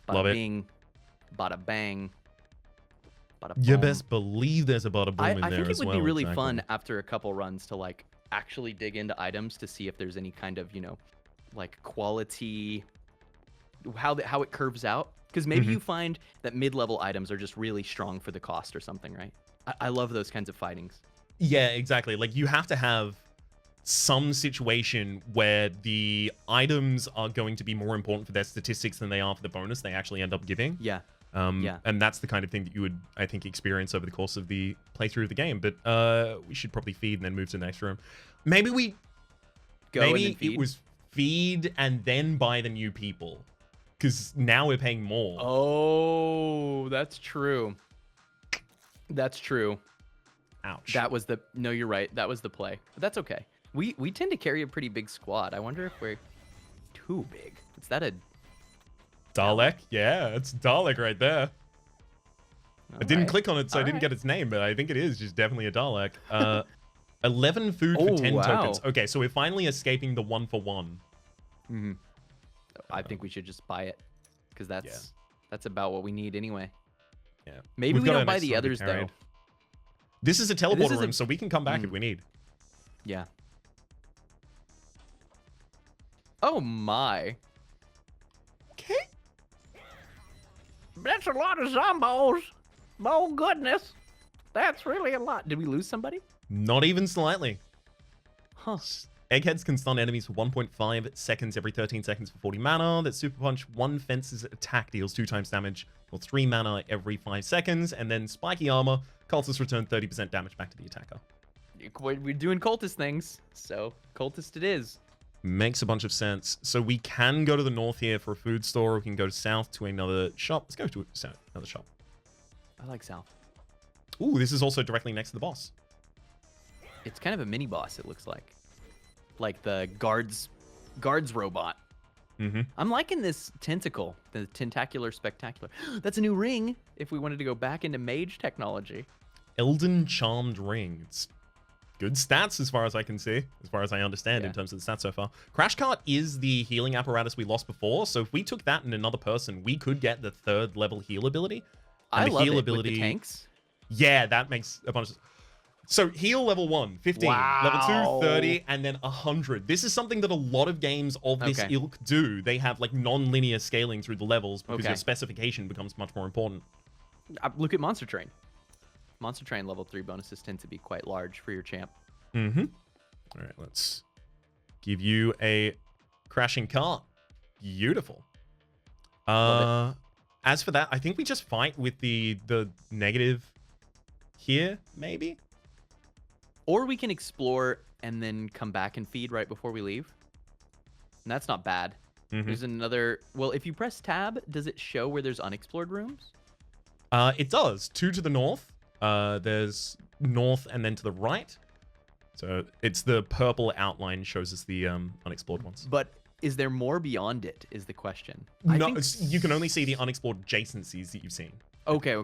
[SPEAKER 1] Bada
[SPEAKER 2] Love it.
[SPEAKER 1] bing, bada bang. Bada
[SPEAKER 2] You
[SPEAKER 1] boom.
[SPEAKER 2] best believe there's a bada boom
[SPEAKER 1] I
[SPEAKER 2] in there
[SPEAKER 1] think it
[SPEAKER 2] as
[SPEAKER 1] would
[SPEAKER 2] well.
[SPEAKER 1] be really
[SPEAKER 2] exactly.
[SPEAKER 1] fun after a couple runs to like actually dig into items to see if there's any kind of like quality, how it curves out. Because maybe
[SPEAKER 2] Mhm.
[SPEAKER 1] you find that mid-level items are just really strong for the cost or something, right? I love those kinds of fightings.
[SPEAKER 2] Yeah, exactly. Like you have to have some situation where the items are going to be more important for their statistics than they are for the bonus they actually end up giving.
[SPEAKER 1] Yeah.
[SPEAKER 2] And that's the kind of thing that you would, I think, experience over the course of the playthrough of the game. But we should probably feed and then move to the next room. Maybe it was feed and then buy the new people, because now we're paying more.
[SPEAKER 1] Oh, that's true. That's true.
[SPEAKER 2] Ouch.
[SPEAKER 1] That was the no. You're right. That was the play. But that's okay. We tend to carry a pretty big squad. I wonder if we're too big. Is that a
[SPEAKER 2] Dalek? Yeah, it's Dalek right there. I didn't click on it, so I didn't
[SPEAKER 1] right.
[SPEAKER 2] get its name, but I think it is just definitely a Dalek. 11 food for 10
[SPEAKER 1] wow.
[SPEAKER 2] tokens. Okay, so we're finally escaping the 1-for-1.
[SPEAKER 1] Mm-hmm. I think we should just buy it, because that's about what we need anyway.
[SPEAKER 2] Yeah.
[SPEAKER 1] Maybe
[SPEAKER 2] We've
[SPEAKER 1] we
[SPEAKER 2] got
[SPEAKER 1] don't
[SPEAKER 2] our
[SPEAKER 1] buy
[SPEAKER 2] next
[SPEAKER 1] the
[SPEAKER 2] one to be
[SPEAKER 1] others though.
[SPEAKER 2] carried. This is a teleporter
[SPEAKER 1] is
[SPEAKER 2] room, so we can come back if we need.
[SPEAKER 1] Yeah. Oh my.
[SPEAKER 2] Okay.
[SPEAKER 3] That's a lot of zombos. Oh goodness, that's really a lot.
[SPEAKER 1] Did we lose somebody?
[SPEAKER 2] Not even slightly.
[SPEAKER 1] Huh.
[SPEAKER 2] Eggheads can stun enemies for 1.5 seconds every 13 seconds for 40 mana. That Super Punch, 1 fence's attack deals 2 times damage for 3 mana every 5 seconds. And then Spiky Armor, cultists return 30% damage back to the attacker.
[SPEAKER 1] We're doing cultist things, so cultist it is.
[SPEAKER 2] Makes a bunch of sense. So we can go to the north here for a food store. We can go south to another shop. Let's go to another shop.
[SPEAKER 1] I like South.
[SPEAKER 2] Ooh, this is also directly next to the boss.
[SPEAKER 1] It's kind of a mini boss, it looks like the guards robot.
[SPEAKER 2] Mm-hmm.
[SPEAKER 1] I'm liking this tentacle, the tentacular spectacular. That's a new ring if we wanted to go back into mage technology.
[SPEAKER 2] Elden Charmed Ring. It's good stats as far as I can see, as far as I understand
[SPEAKER 1] Yeah.
[SPEAKER 2] in terms of the stats so far. Crash Cart is the healing apparatus we lost before, so if we took that in another person, we could get the 3rd level heal ability. And
[SPEAKER 1] I
[SPEAKER 2] the
[SPEAKER 1] love
[SPEAKER 2] heal
[SPEAKER 1] it
[SPEAKER 2] ability,
[SPEAKER 1] with the tanks.
[SPEAKER 2] Yeah, that makes a bunch of... So heal level 1, 15, level 2, 30, and then 100. This is something that a lot of games of this ilk do. They have like non-linear scaling through the levels because your specification becomes much more important.
[SPEAKER 1] Look at Monster Train. Monster Train level 3 bonuses tend to be quite large for your champ.
[SPEAKER 2] Mm-hmm. All right, let's give you a crashing cart. Beautiful. As for that, I think we just fight with the negative here, maybe?
[SPEAKER 1] Or we can explore and then come back and feed right before we leave. And that's not bad.
[SPEAKER 2] Mm-hmm.
[SPEAKER 1] There's another... Well, if you press tab, does it show where there's unexplored rooms?
[SPEAKER 2] It does. 2 to the north. There's north and then to the right. So it's the purple outline shows us the unexplored ones.
[SPEAKER 1] But is there more beyond it, is the question.
[SPEAKER 2] No, you can only see the unexplored adjacencies that you've seen.
[SPEAKER 1] Okay.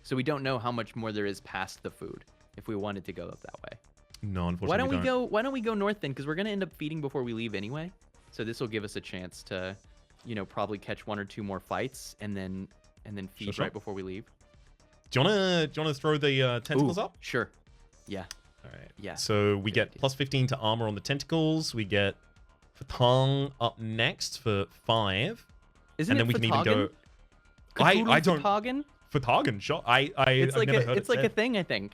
[SPEAKER 1] So we don't know how much more there is past the food if we wanted to go up that way.
[SPEAKER 2] No, unfortunately
[SPEAKER 1] Why don't we go north then? Because we're going to end up feeding before we leave anyway. So this will give us a chance to, probably catch 1 or 2 more fights and then feed
[SPEAKER 2] Sure.
[SPEAKER 1] right before we leave.
[SPEAKER 2] Do you wanna throw the tentacles up?
[SPEAKER 1] Sure. Yeah.
[SPEAKER 2] All right.
[SPEAKER 1] Yeah.
[SPEAKER 2] So we
[SPEAKER 1] Good
[SPEAKER 2] get
[SPEAKER 1] idea.
[SPEAKER 2] plus 15 to armor on the tentacles. We get Fatong up next for 5.
[SPEAKER 1] Isn't
[SPEAKER 2] And then
[SPEAKER 1] it
[SPEAKER 2] we can even go...
[SPEAKER 1] Cthulhu
[SPEAKER 2] I don't...
[SPEAKER 1] Fatagan?
[SPEAKER 2] Fatong, sure. I've
[SPEAKER 1] It's like
[SPEAKER 2] never heard
[SPEAKER 1] it's
[SPEAKER 2] it
[SPEAKER 1] like a
[SPEAKER 2] said.
[SPEAKER 1] thing, I think.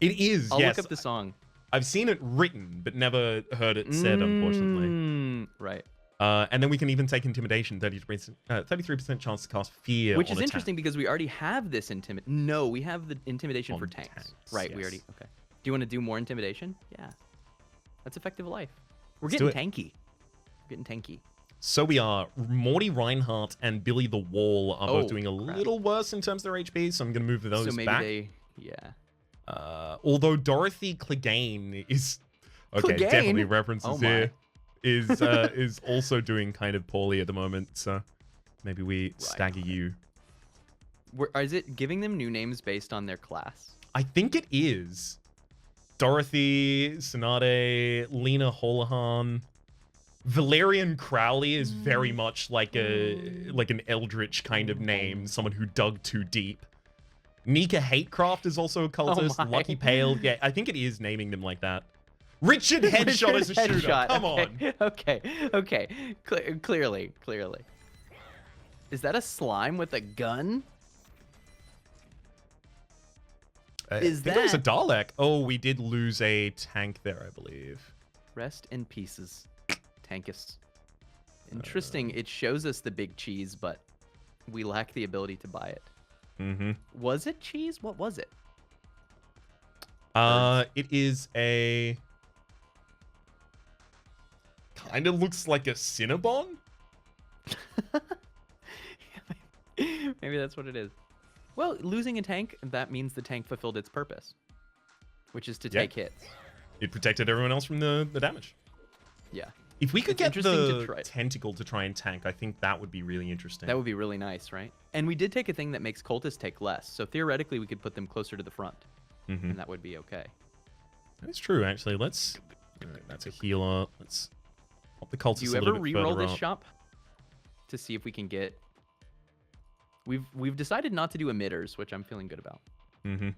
[SPEAKER 2] It is,
[SPEAKER 1] I'll
[SPEAKER 2] yes.
[SPEAKER 1] look up the song.
[SPEAKER 2] I've seen it written, but never heard it said, unfortunately.
[SPEAKER 1] Right.
[SPEAKER 2] And then we can even take intimidation, 33% chance to cast fear.
[SPEAKER 1] Which
[SPEAKER 2] on
[SPEAKER 1] is
[SPEAKER 2] attack.
[SPEAKER 1] interesting because we already have this No, we have the intimidation
[SPEAKER 2] On
[SPEAKER 1] for tanks.
[SPEAKER 2] tanks,
[SPEAKER 1] Right, we
[SPEAKER 2] yes.
[SPEAKER 1] already... Okay. Do you want to do more intimidation? Yeah. That's effective life. We're
[SPEAKER 2] Let's do
[SPEAKER 1] getting tanky. We're getting tanky.
[SPEAKER 2] So we are. Morty Reinhardt and Billy the Wall are both doing a
[SPEAKER 1] crap.
[SPEAKER 2] little worse in terms of their HP, so I'm going to move those
[SPEAKER 1] So maybe
[SPEAKER 2] back.
[SPEAKER 1] Yeah.
[SPEAKER 2] Although Dorothy Clegane is... Okay,
[SPEAKER 1] Clegane?
[SPEAKER 2] definitely references
[SPEAKER 1] Oh my.
[SPEAKER 2] here. Is also doing kind of poorly at the moment, so maybe we stagger you.
[SPEAKER 1] Is it giving them new names based on their class?
[SPEAKER 2] I think it is. Dorothy, Tsunade, Lena Holohan. Valerian Crowley is very much like an eldritch kind of name, someone who dug too deep. Nika Hatecraft is also a cultist.
[SPEAKER 1] my.
[SPEAKER 2] Lucky Pale, yeah, I think it is naming them like that. Richard Headshot is a shooter.
[SPEAKER 1] Headshot,
[SPEAKER 2] Come
[SPEAKER 1] okay.
[SPEAKER 2] on.
[SPEAKER 1] Okay. Clearly. Is that a slime with a gun?
[SPEAKER 2] I
[SPEAKER 1] Is
[SPEAKER 2] think it was a
[SPEAKER 1] that-
[SPEAKER 2] Dalek. Oh, we did lose a tank there, I believe.
[SPEAKER 1] Rest in pieces. Tankus. Interesting. It shows us the big cheese, but we lack the ability to buy it.
[SPEAKER 2] Mm-hmm.
[SPEAKER 1] Was it cheese? What was it?
[SPEAKER 2] It is a... Kind of looks like a Cinnabon?
[SPEAKER 1] Maybe that's what it is. Well, losing a tank, that means the tank fulfilled its purpose, which is to take hits.
[SPEAKER 2] It protected everyone else from the damage.
[SPEAKER 1] Yeah.
[SPEAKER 2] If we could get
[SPEAKER 1] interesting to
[SPEAKER 2] the
[SPEAKER 1] try.
[SPEAKER 2] tentacle to try and tank, I think that would be really interesting.
[SPEAKER 1] That would be really nice, right? And we did take a thing that makes cultists take less, so theoretically we could put them closer to the front, and that would be okay.
[SPEAKER 2] That's true, actually. Let's... Alright, that's a healer. Let's pop the cultists
[SPEAKER 1] Do you
[SPEAKER 2] a little
[SPEAKER 1] ever
[SPEAKER 2] bit
[SPEAKER 1] reroll
[SPEAKER 2] further
[SPEAKER 1] this
[SPEAKER 2] up.
[SPEAKER 1] shop to see if we can get... We've decided not to do emitters, which I'm feeling good about.
[SPEAKER 2] Mm-hmm.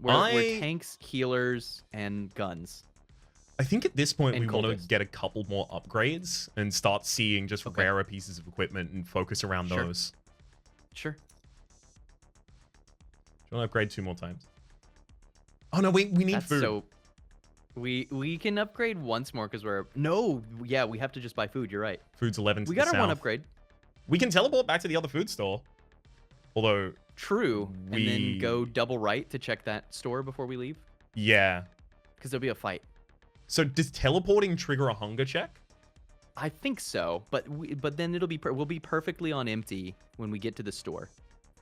[SPEAKER 1] We're tanks, healers, and guns.
[SPEAKER 2] I think at this point
[SPEAKER 1] And
[SPEAKER 2] we want to
[SPEAKER 1] cultists.
[SPEAKER 2] get a couple more upgrades and start seeing just rarer pieces of equipment and focus around those.
[SPEAKER 1] Sure.
[SPEAKER 2] Do you want to upgrade 2 more times? Oh no, we need
[SPEAKER 1] That's
[SPEAKER 2] food.
[SPEAKER 1] so... We can upgrade once more because we're... No, yeah, we have to just buy food. You're right.
[SPEAKER 2] Food's 11 to
[SPEAKER 1] We
[SPEAKER 2] the
[SPEAKER 1] got our one
[SPEAKER 2] south.
[SPEAKER 1] upgrade.
[SPEAKER 2] We can teleport back to the other food store. Although...
[SPEAKER 1] True. And then go double right to check that store before we leave.
[SPEAKER 2] Yeah.
[SPEAKER 1] Because there'll be a fight.
[SPEAKER 2] So does teleporting trigger a hunger check?
[SPEAKER 1] I think so, but then it'll be we'll be perfectly on empty when we get to the store,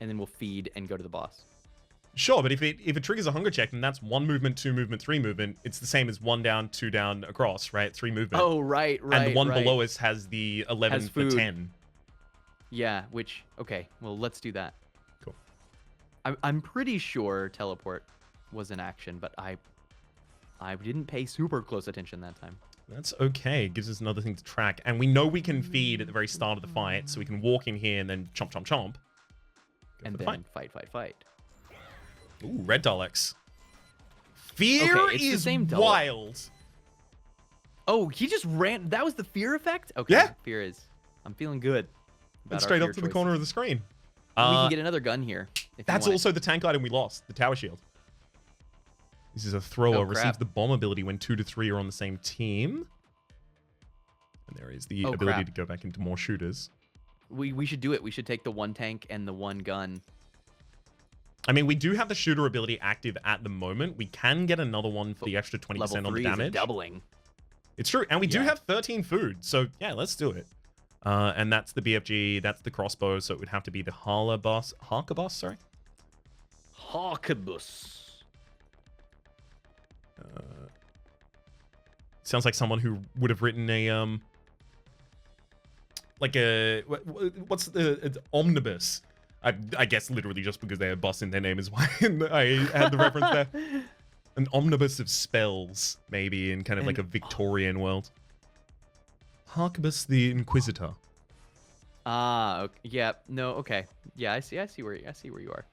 [SPEAKER 1] and then we'll feed and go to the boss.
[SPEAKER 2] Sure, but if it triggers a hunger check, then that's 1 movement, 2 movement, 3 movement. It's the same as 1 down, 2 down across, right? 3 movement.
[SPEAKER 1] Oh, right.
[SPEAKER 2] And the one below us has the 11
[SPEAKER 1] Has
[SPEAKER 2] for
[SPEAKER 1] food.
[SPEAKER 2] 10.
[SPEAKER 1] Yeah, which okay, well let's do that.
[SPEAKER 2] Cool.
[SPEAKER 1] I'm pretty sure teleport was an action, but I didn't pay super close attention that time.
[SPEAKER 2] That's okay. It gives us another thing to track. And we know we can feed at the very start of the fight, so we can walk in here and then chomp, chomp, chomp. Go
[SPEAKER 1] And
[SPEAKER 2] for the
[SPEAKER 1] then fight.
[SPEAKER 2] Ooh, red Daleks. Fear
[SPEAKER 1] Okay, it's the
[SPEAKER 2] is
[SPEAKER 1] same Dalek.
[SPEAKER 2] wild.
[SPEAKER 1] Oh, he just ran. That was the fear effect? Okay.
[SPEAKER 2] Yeah.
[SPEAKER 1] Fear is. I'm feeling good.
[SPEAKER 2] And
[SPEAKER 1] about our
[SPEAKER 2] straight up
[SPEAKER 1] fear
[SPEAKER 2] to the corner
[SPEAKER 1] choices.
[SPEAKER 2] of the screen.
[SPEAKER 1] We can get another gun here. If you
[SPEAKER 2] That's
[SPEAKER 1] want it.
[SPEAKER 2] also the tank item we lost, the tower shield. This is a thrower,
[SPEAKER 1] Oh,
[SPEAKER 2] receives
[SPEAKER 1] crap.
[SPEAKER 2] the bomb ability when 2 to 3 are on the same team. And there is the
[SPEAKER 1] Oh,
[SPEAKER 2] ability
[SPEAKER 1] crap.
[SPEAKER 2] to go back into more shooters.
[SPEAKER 1] We should do it. We should take the 1 tank and the 1 gun.
[SPEAKER 2] I mean, we do have the shooter ability active at the moment. We can get another one for the extra 20%
[SPEAKER 1] Level
[SPEAKER 2] on the
[SPEAKER 1] 3 is a
[SPEAKER 2] damage.
[SPEAKER 1] doubling.
[SPEAKER 2] It's true. And we do
[SPEAKER 1] Yeah.
[SPEAKER 2] have 13 food. So, yeah, let's do it. And that's the BFG. That's the crossbow. So it would have to be the Harkabus, sorry.
[SPEAKER 3] Harkabus.
[SPEAKER 2] Sounds like someone who would have written a, like a, what's the, omnibus. I guess literally just because they have bus in their name is why I had the reference there. An omnibus of spells, maybe, in kind of like a Victorian world. Harkabus the Inquisitor.
[SPEAKER 1] Ah, okay. Yeah. No, okay. Yeah, I see where you are.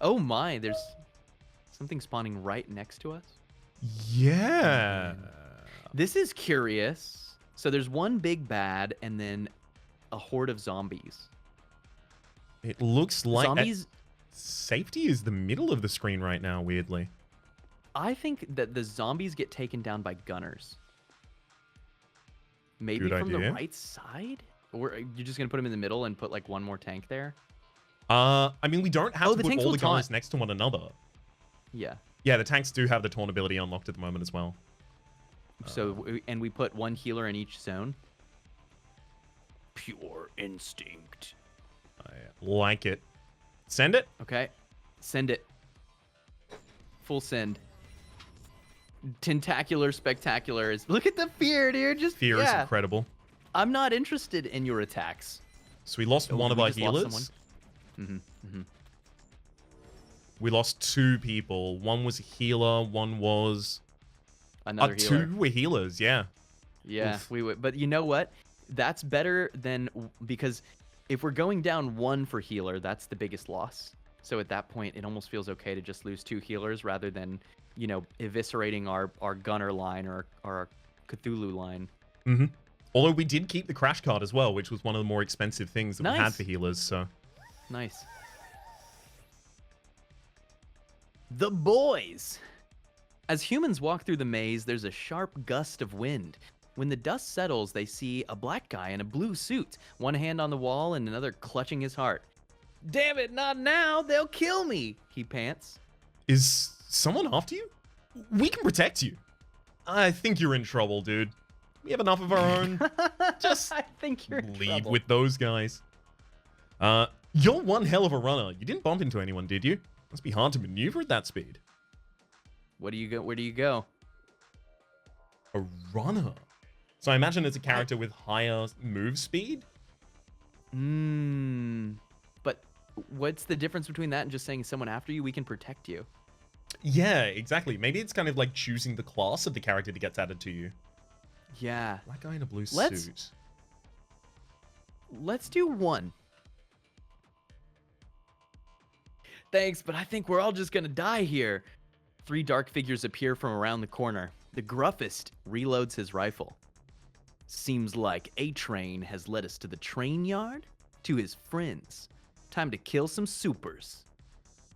[SPEAKER 1] Oh my, there's something spawning right next to us.
[SPEAKER 2] Yeah.
[SPEAKER 1] This is curious. So there's one big bad and then a horde of zombies.
[SPEAKER 2] It looks like
[SPEAKER 1] Zombies.
[SPEAKER 2] safety is the middle of the screen right now, weirdly.
[SPEAKER 1] I think that the zombies get taken down by gunners. Maybe
[SPEAKER 2] Good
[SPEAKER 1] from the
[SPEAKER 2] idea.
[SPEAKER 1] right side? Or you're just gonna put them in the middle and put like 1 more tank there?
[SPEAKER 2] I mean, we don't have
[SPEAKER 1] Oh,
[SPEAKER 2] to
[SPEAKER 1] the
[SPEAKER 2] put
[SPEAKER 1] tanks
[SPEAKER 2] all
[SPEAKER 1] will
[SPEAKER 2] the gunners
[SPEAKER 1] taunt.
[SPEAKER 2] next to one another.
[SPEAKER 1] Yeah.
[SPEAKER 2] Yeah, the tanks do have the taunt ability unlocked at the moment as well.
[SPEAKER 1] So and we put 1 healer in each zone.
[SPEAKER 3] Pure instinct.
[SPEAKER 2] I like it. Send it.
[SPEAKER 1] Okay. Send it. Full send. Tentacular spectacular is. Look at the fear, dude. Just
[SPEAKER 2] Fear is
[SPEAKER 1] yeah.
[SPEAKER 2] incredible.
[SPEAKER 1] I'm not interested in your attacks.
[SPEAKER 2] So we lost
[SPEAKER 1] Oh,
[SPEAKER 2] one of
[SPEAKER 1] we
[SPEAKER 2] our
[SPEAKER 1] just lost
[SPEAKER 2] healers.
[SPEAKER 1] someone.
[SPEAKER 2] We lost 2 people. One was a healer. One was...
[SPEAKER 1] Another healer.
[SPEAKER 2] 2 were healers, yeah.
[SPEAKER 1] Yeah,
[SPEAKER 2] Oof.
[SPEAKER 1] we would. But you know what? That's better than because if we're going down 1 for healer, that's the biggest loss. So at that point, it almost feels okay to just lose 2 healers rather than, you know, eviscerating our gunner line or our Cthulhu line.
[SPEAKER 2] Mm-hmm. Although we did keep the crash card as well, which was one of the more expensive things that we had
[SPEAKER 1] Nice.
[SPEAKER 2] for healers, so...
[SPEAKER 1] Nice. The boys. As humans walk through the maze, there's a sharp gust of wind. When the dust settles, they see a black guy in a blue suit, one hand on the wall and another clutching his heart. Damn it, not now! They'll kill me! He pants.
[SPEAKER 2] Is someone after you? We can protect you. I think you're in trouble, dude. We have enough of our own. Just
[SPEAKER 1] I think you're in
[SPEAKER 2] leave
[SPEAKER 1] trouble.
[SPEAKER 2] with those guys. You're one hell of a runner. You didn't bump into anyone, did you? Must be hard to maneuver at that speed.
[SPEAKER 1] Where do you go?
[SPEAKER 2] A runner. So I imagine it's a character with higher move speed?
[SPEAKER 1] But what's the difference between that and just saying someone after you, we can protect you?
[SPEAKER 2] Yeah, exactly. Maybe it's kind of like choosing the class of the character that gets added to you.
[SPEAKER 1] Yeah.
[SPEAKER 2] Black guy in a blue
[SPEAKER 1] Let's-
[SPEAKER 2] suit.
[SPEAKER 1] Let's do one. Thanks, but I think we're all just gonna die here. 3 dark figures appear from around the corner. The gruffest reloads his rifle. Seems like A-Train has led us to the train yard, to his friends. Time to kill some supers.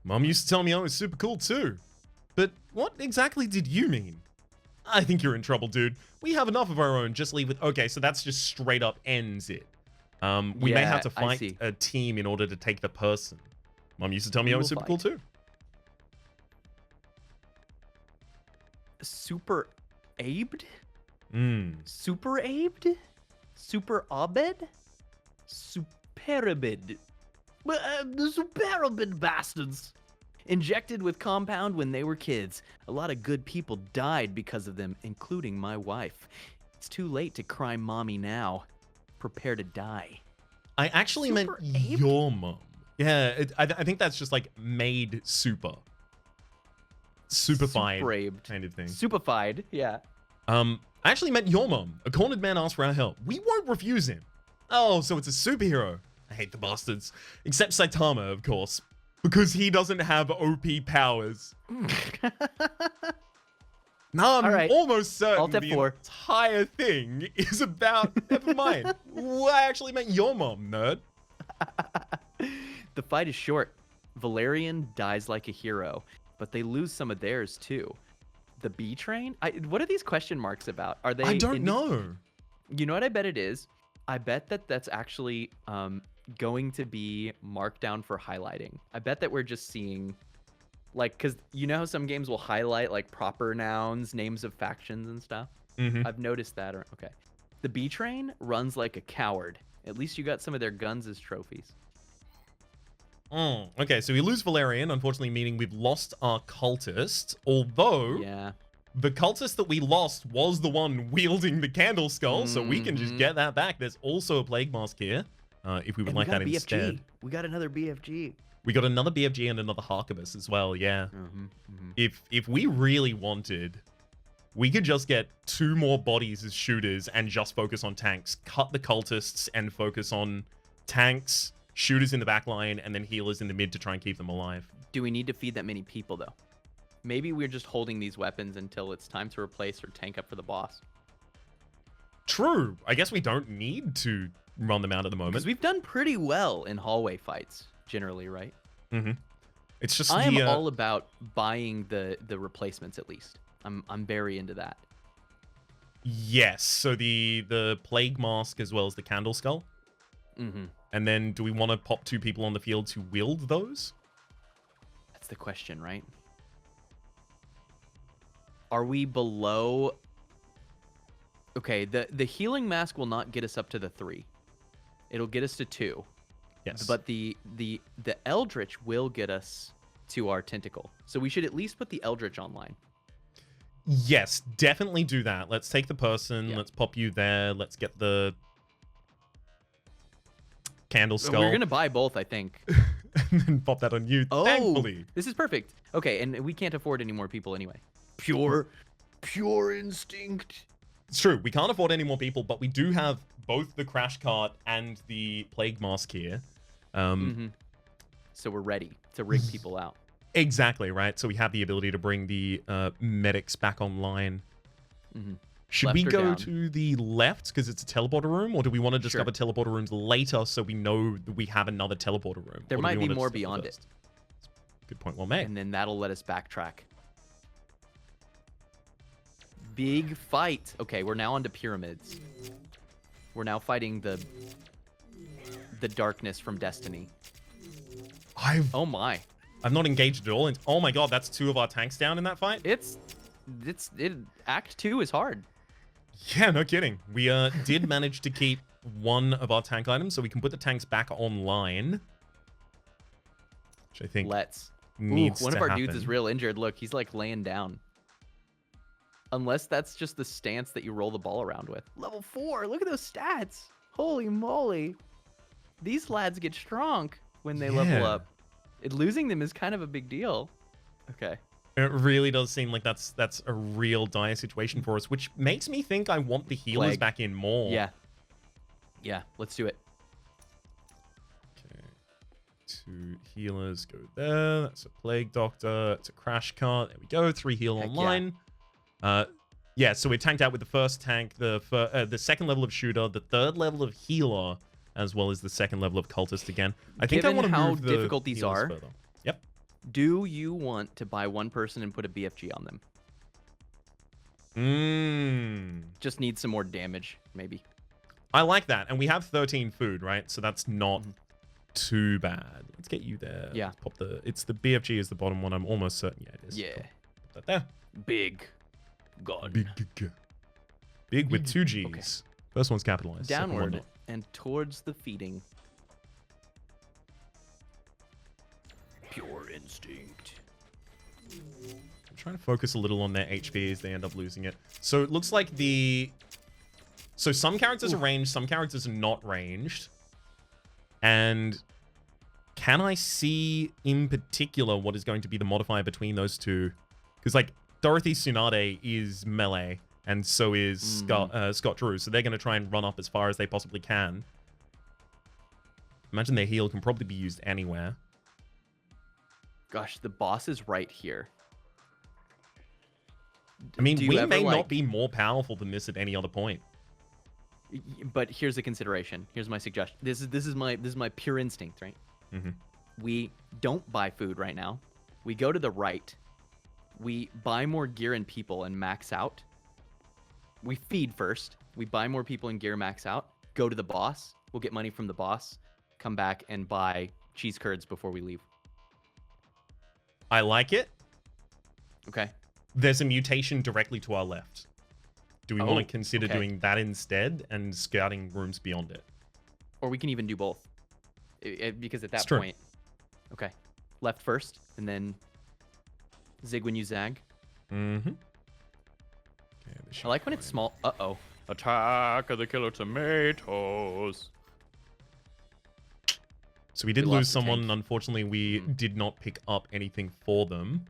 [SPEAKER 2] Mom used to tell me I was super cool too. But what exactly did you mean? I think you're in trouble, dude. We have enough of our own. Just leave with... Okay, so that's just straight up ends it. We may
[SPEAKER 1] Yeah,
[SPEAKER 2] have to
[SPEAKER 1] I
[SPEAKER 2] fight
[SPEAKER 1] see.
[SPEAKER 2] a team in order to take the person. Mom used to tell me
[SPEAKER 1] We
[SPEAKER 2] I was
[SPEAKER 1] will
[SPEAKER 2] super cool too.
[SPEAKER 1] Super Abed? Super Abed? Super Abed? Superabid. The Superabid bastards. Injected with compound when they were kids. A lot of good people died because of them, including my wife. It's too late to cry mommy now. Prepare to die.
[SPEAKER 2] I actually meant
[SPEAKER 1] Super aped?
[SPEAKER 2] your mom. Yeah, I think that's just like made super. Superfied
[SPEAKER 1] Superabed.
[SPEAKER 2] kind of thing.
[SPEAKER 1] Superfied, yeah.
[SPEAKER 2] I actually meant your mom. A cornered man asked for our help. We won't refuse him. Oh, so it's a superhero. I hate the bastards. Except Saitama, of course. Because he doesn't have OP powers. No, I'm
[SPEAKER 1] All right.
[SPEAKER 2] almost certain
[SPEAKER 1] Alt
[SPEAKER 2] the
[SPEAKER 1] F4.
[SPEAKER 2] entire thing is about... Never mind. Well, I actually meant your mom, nerd.
[SPEAKER 1] The fight is short. Valerian dies like a hero, but they lose some of theirs too. The B train? What are these question marks about? Are they?
[SPEAKER 2] I don't know.
[SPEAKER 1] You know what I bet it is? I bet that's actually going to be marked down for highlighting. I bet that we're just seeing, like, because you know how some games will highlight like proper nouns, names of factions and stuff.
[SPEAKER 2] Mm-hmm.
[SPEAKER 1] I've noticed that. Okay. The B train runs like a coward. At least you got some of their guns as trophies.
[SPEAKER 2] Okay, so we lose Valerian, unfortunately meaning we've lost our cultist, although
[SPEAKER 1] Yeah.
[SPEAKER 2] the cultist that we lost was the one wielding the candle skull, so we can just get that back. There's also a plague mask here, if we would
[SPEAKER 1] And
[SPEAKER 2] like
[SPEAKER 1] we got
[SPEAKER 2] that
[SPEAKER 1] a BFG.
[SPEAKER 2] instead.
[SPEAKER 1] We got another BFG.
[SPEAKER 2] We got another BFG and another Harkibus as well, yeah. If we really wanted, we could just get 2 more bodies as shooters and just focus on tanks. Cut the cultists and focus on tanks, shooters in the back line, and then healers in the mid to try and keep them alive.
[SPEAKER 1] Do we need to feed that many people, though? Maybe we're just holding these weapons until it's time to replace or tank up for the boss.
[SPEAKER 2] True. I guess we don't need to run them out at the moment.
[SPEAKER 1] Because we've done pretty well in hallway fights, generally, right?
[SPEAKER 2] It's just
[SPEAKER 1] I am all about buying the replacements, at least. I'm very into that.
[SPEAKER 2] Yes. So the plague mask as well as the candle skull. And then do we want to pop 2 people on the field to wield those?
[SPEAKER 1] That's the question, right? Are we below... Okay, the healing mask will not get us up to the 3. It'll get us to 2.
[SPEAKER 2] Yes.
[SPEAKER 1] But the Eldritch will get us to our tentacle. So we should at least put the Eldritch online.
[SPEAKER 2] Yes, definitely do that. Let's take the person.
[SPEAKER 1] Yeah.
[SPEAKER 2] Let's pop you there. Let's get the candle skull.
[SPEAKER 1] We're going to buy both, I think.
[SPEAKER 2] And then pop that on you,
[SPEAKER 1] Oh,
[SPEAKER 2] thankfully.
[SPEAKER 1] this is perfect. Okay, and we can't afford any more people anyway. Pure instinct.
[SPEAKER 2] It's true. We can't afford any more people, but we do have both the crash cart and the plague mask here.
[SPEAKER 1] So we're ready to rig people out.
[SPEAKER 2] Exactly, right? So we have the ability to bring the medics back online. Should
[SPEAKER 1] Left
[SPEAKER 2] we
[SPEAKER 1] or
[SPEAKER 2] go
[SPEAKER 1] down?
[SPEAKER 2] to the left because it's a teleporter room, or do we want to discover teleporter rooms later so we know that we have another teleporter room?
[SPEAKER 1] There
[SPEAKER 2] Or do
[SPEAKER 1] might
[SPEAKER 2] we
[SPEAKER 1] be
[SPEAKER 2] wanna
[SPEAKER 1] more
[SPEAKER 2] discover
[SPEAKER 1] beyond
[SPEAKER 2] first?
[SPEAKER 1] it.
[SPEAKER 2] Good point, well made.
[SPEAKER 1] And then that'll let us backtrack. Big fight. Okay, we're now onto pyramids. We're now fighting the darkness from Destiny. Oh my.
[SPEAKER 2] I've not engaged at all. Oh my god, that's 2 of our tanks down in that fight?
[SPEAKER 1] Act 2 is hard.
[SPEAKER 2] Yeah, no kidding. We did manage to keep 1 of our tank items, so we can put the tanks back online. Which I think needs
[SPEAKER 1] one
[SPEAKER 2] to
[SPEAKER 1] of our
[SPEAKER 2] happen.
[SPEAKER 1] dudes is real injured. Look, he's like laying down. Unless that's just the stance that you roll the ball around with. Level 4. Look at those stats. Holy moly. These lads get strong when they level up. Losing them is kind of a big deal. Okay.
[SPEAKER 2] It really does seem like that's a real dire situation for us, which makes me think I want the healers
[SPEAKER 1] Plague.
[SPEAKER 2] back in more.
[SPEAKER 1] Yeah. Yeah, let's do it.
[SPEAKER 2] Okay. 2 healers go there. That's a plague doctor. It's a crash cart. There we go. 3 heal
[SPEAKER 1] Heck
[SPEAKER 2] online. Yeah, so we tanked out with the first tank, the 2nd level of shooter, the 3rd level of healer, as well as the 2nd level of cultist again. I think I
[SPEAKER 1] Given
[SPEAKER 2] want to
[SPEAKER 1] how
[SPEAKER 2] move the
[SPEAKER 1] difficult these
[SPEAKER 2] healers
[SPEAKER 1] are,
[SPEAKER 2] further. Yep.
[SPEAKER 1] do you want to buy one person and put a BFG on them? Just need some more damage, maybe.
[SPEAKER 2] I like that. And we have 13 food, right? So that's not too bad. Let's get you there.
[SPEAKER 1] Yeah.
[SPEAKER 2] Let's pop it's the BFG is the bottom one. I'm almost certain. Yeah, it is.
[SPEAKER 1] Yeah.
[SPEAKER 2] Put that there.
[SPEAKER 3] Big gun.
[SPEAKER 2] Big with 2 G's.
[SPEAKER 1] Okay.
[SPEAKER 2] First one's capitalized. second one
[SPEAKER 1] Downward
[SPEAKER 2] not.
[SPEAKER 1] and towards the feeding.
[SPEAKER 3] Pure instinct.
[SPEAKER 2] I'm trying to focus a little on their HP as they end up losing it. So it looks like So some characters are ranged, some characters are not ranged. And can I see in particular what is going to be the modifier between those two? Because like Dorothy Tsunade is melee, and so is Scott Drew. So they're going to try and run up as far as they possibly can. Imagine their heal can probably be used anywhere.
[SPEAKER 1] Gosh, the boss is right here.
[SPEAKER 2] I mean,
[SPEAKER 1] Do you
[SPEAKER 2] we
[SPEAKER 1] ever,
[SPEAKER 2] may
[SPEAKER 1] like-
[SPEAKER 2] not be more powerful than this at any other point.
[SPEAKER 1] But here's a consideration. Here's my suggestion. This is my pure instinct, right? We don't buy food right now. We go to the right. We buy more gear and people and max out. We feed first. We buy more people and gear, max out. Go to the boss. We'll get money from the boss. Come back and buy cheese curds before we leave.
[SPEAKER 2] I like it.
[SPEAKER 1] Okay.
[SPEAKER 2] There's a mutation directly to our left. Do we want to
[SPEAKER 1] Oh,
[SPEAKER 2] consider
[SPEAKER 1] okay.
[SPEAKER 2] doing that instead and scouting rooms beyond it?
[SPEAKER 1] Or we can even do both. Because at that
[SPEAKER 2] It's true.
[SPEAKER 1] point... Okay. Left first, and then zig when you zag.
[SPEAKER 2] Mm-hmm.
[SPEAKER 1] I like when it's small. Uh-oh.
[SPEAKER 3] Attack of the killer tomatoes.
[SPEAKER 2] So we did
[SPEAKER 1] We
[SPEAKER 2] lose
[SPEAKER 1] lost the
[SPEAKER 2] someone.
[SPEAKER 1] tank.
[SPEAKER 2] Unfortunately, we did not pick up anything for them.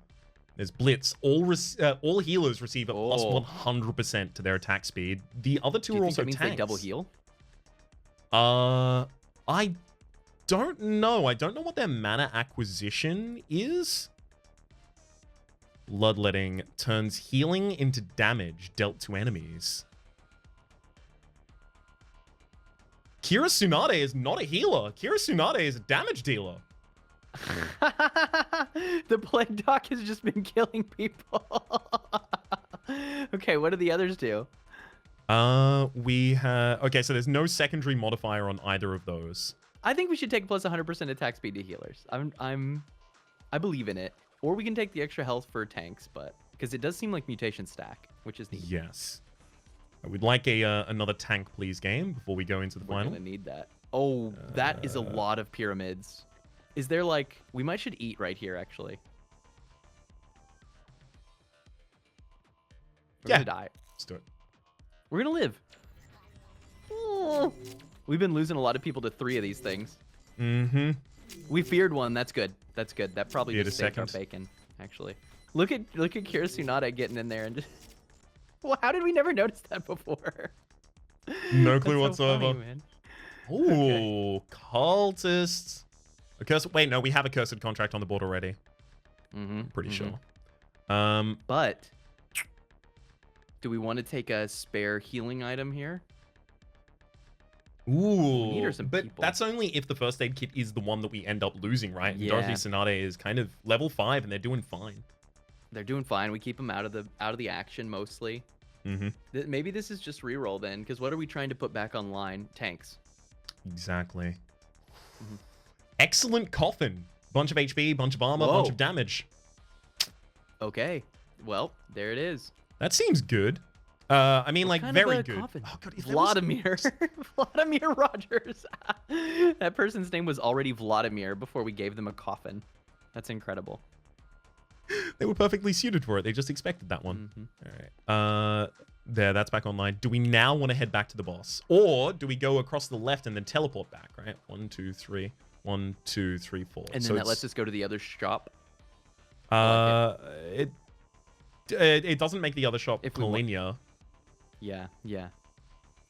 [SPEAKER 2] There's Blitz. All healers receive a plus
[SPEAKER 1] Oh.
[SPEAKER 2] 100% to their attack speed. The other two
[SPEAKER 1] Do you
[SPEAKER 2] are
[SPEAKER 1] think
[SPEAKER 2] also
[SPEAKER 1] that means
[SPEAKER 2] tanks.
[SPEAKER 1] they double heal?
[SPEAKER 2] I don't know. I don't know what their mana acquisition is. Bloodletting turns healing into damage dealt to enemies. Kira Tsunade is not a healer. Kira Tsunade is a damage dealer.
[SPEAKER 1] The plague doc has just been killing people. Okay, what do the others do?
[SPEAKER 2] We have... Okay, so there's no secondary modifier on either of those.
[SPEAKER 1] I think we should take plus 100% attack speed to healers. I believe in it. Or we can take the extra health for tanks, but because it does seem like mutation stack, which is neat.
[SPEAKER 2] Yes. We'd like another tank, please, game before we go into the
[SPEAKER 1] We're
[SPEAKER 2] final.
[SPEAKER 1] gonna need that. Oh, that is a lot of pyramids. Is there like... We might should eat right here, actually. We're
[SPEAKER 2] Yeah.
[SPEAKER 1] gonna die.
[SPEAKER 2] Let's do it.
[SPEAKER 1] We're gonna live. Oh. We've been losing a lot of people to 3 of these things.
[SPEAKER 2] Mm-hmm.
[SPEAKER 1] We feared one. That's good. That's good. That probably
[SPEAKER 2] Feared
[SPEAKER 1] just
[SPEAKER 2] a
[SPEAKER 1] saved our
[SPEAKER 2] second.
[SPEAKER 1] bacon, actually. Look at Kira Tsunade getting in there and just... Well, how did we never notice that before?
[SPEAKER 2] No clue
[SPEAKER 1] That's so
[SPEAKER 2] whatsoever.
[SPEAKER 1] funny, man.
[SPEAKER 2] Ooh, cultists. A curse. Wait, no, we have a cursed contract on the board already. Pretty sure.
[SPEAKER 1] But do we want to take a spare healing item here?
[SPEAKER 2] Ooh,
[SPEAKER 1] need her some
[SPEAKER 2] but
[SPEAKER 1] people.
[SPEAKER 2] that's only if the first aid kit is the one that we end up losing, right? And
[SPEAKER 1] Yeah.
[SPEAKER 2] Dorothy Tsunade is kind of level 5, and they're doing fine.
[SPEAKER 1] They're doing fine. We keep them out of the action mostly. Maybe this is just reroll then, because what are we trying to put back online? Tanks.
[SPEAKER 2] Exactly. Excellent coffin. Bunch of HP, bunch of armor, bunch of damage.
[SPEAKER 1] Okay. Well, there it is.
[SPEAKER 2] That seems good. I mean,
[SPEAKER 1] What
[SPEAKER 2] like,
[SPEAKER 1] kind
[SPEAKER 2] very
[SPEAKER 1] of a
[SPEAKER 2] good.
[SPEAKER 1] coffin?
[SPEAKER 2] Oh, God, if there was-
[SPEAKER 1] Vladimir. Vladimir Rogers. That person's name was already Vladimir before we gave them a coffin. That's incredible.
[SPEAKER 2] They were perfectly suited for it. They just expected that one. All right. There, that's back online. Do we now want to head back to the boss? Or do we go across the left and then teleport back, right? 1, 2, 3. 1, 2, 3, 4.
[SPEAKER 1] And then
[SPEAKER 2] So
[SPEAKER 1] that lets us go to the other shop.
[SPEAKER 2] it doesn't make the other shop
[SPEAKER 1] If we want-
[SPEAKER 2] linear.
[SPEAKER 1] Yeah, yeah.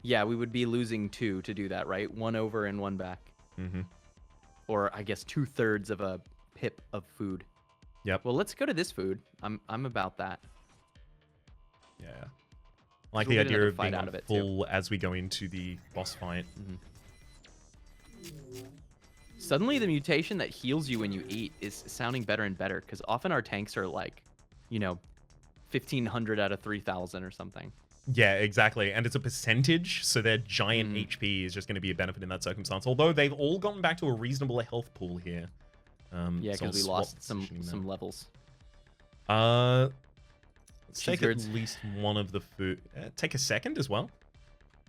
[SPEAKER 1] Yeah, we would be losing 2 to do that, right? 1 over and 1 back. Or I guess 2/3 of a pip of food.
[SPEAKER 2] Yep.
[SPEAKER 1] Well, let's go to this food. I'm about that.
[SPEAKER 2] Yeah. I like
[SPEAKER 1] We'll
[SPEAKER 2] the
[SPEAKER 1] get
[SPEAKER 2] idea
[SPEAKER 1] another
[SPEAKER 2] of
[SPEAKER 1] fight
[SPEAKER 2] being
[SPEAKER 1] out
[SPEAKER 2] on
[SPEAKER 1] of it,
[SPEAKER 2] full as we go into the boss fight.
[SPEAKER 1] Suddenly, the mutation that heals you when you eat is sounding better and better, because often our tanks are like, 1,500 out of 3,000 or something.
[SPEAKER 2] Yeah, exactly. And it's a percentage, so their giant HP is just going to be a benefit in that circumstance. Although they've all gotten back to a reasonable health pool here.
[SPEAKER 1] Yeah,
[SPEAKER 2] so
[SPEAKER 1] because we
[SPEAKER 2] I'll swap
[SPEAKER 1] lost
[SPEAKER 2] positioning
[SPEAKER 1] some
[SPEAKER 2] now.
[SPEAKER 1] levels.
[SPEAKER 2] Let's take at
[SPEAKER 1] Cheeseburgers.
[SPEAKER 2] least one of the food. Take a second as well.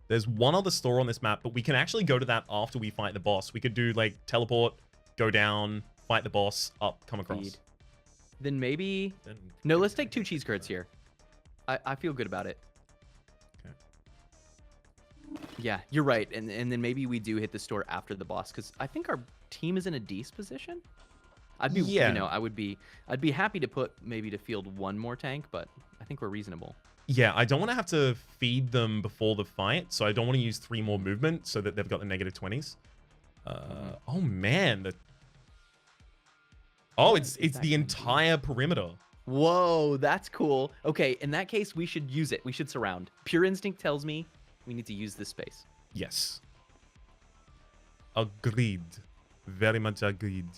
[SPEAKER 2] There's one other store on this map, but we can actually go to that after we fight the boss. We could do, like, teleport, go down, fight the boss, up, come across.
[SPEAKER 1] Feed. Then maybe...
[SPEAKER 2] Then
[SPEAKER 1] No, let's take 2 cheese curds here. I feel good about it.
[SPEAKER 2] Okay.
[SPEAKER 1] Yeah, you're right. And then maybe we do hit the store after the boss, because I think our team is in a decent position. I'd be,
[SPEAKER 2] Yeah.
[SPEAKER 1] I'd be happy to put maybe to field 1 more tank, but I think we're reasonable.
[SPEAKER 2] Yeah, I don't want to have to feed them before the fight, so I don't want to use 3 more movement so that they've got the negative 20s. Oh, man. Oh, it's the entire perimeter.
[SPEAKER 1] Whoa, that's cool. Okay, in that case, we should use it. We should surround. Pure instinct tells me we need to use this space.
[SPEAKER 2] Yes. Agreed. Very much agreed.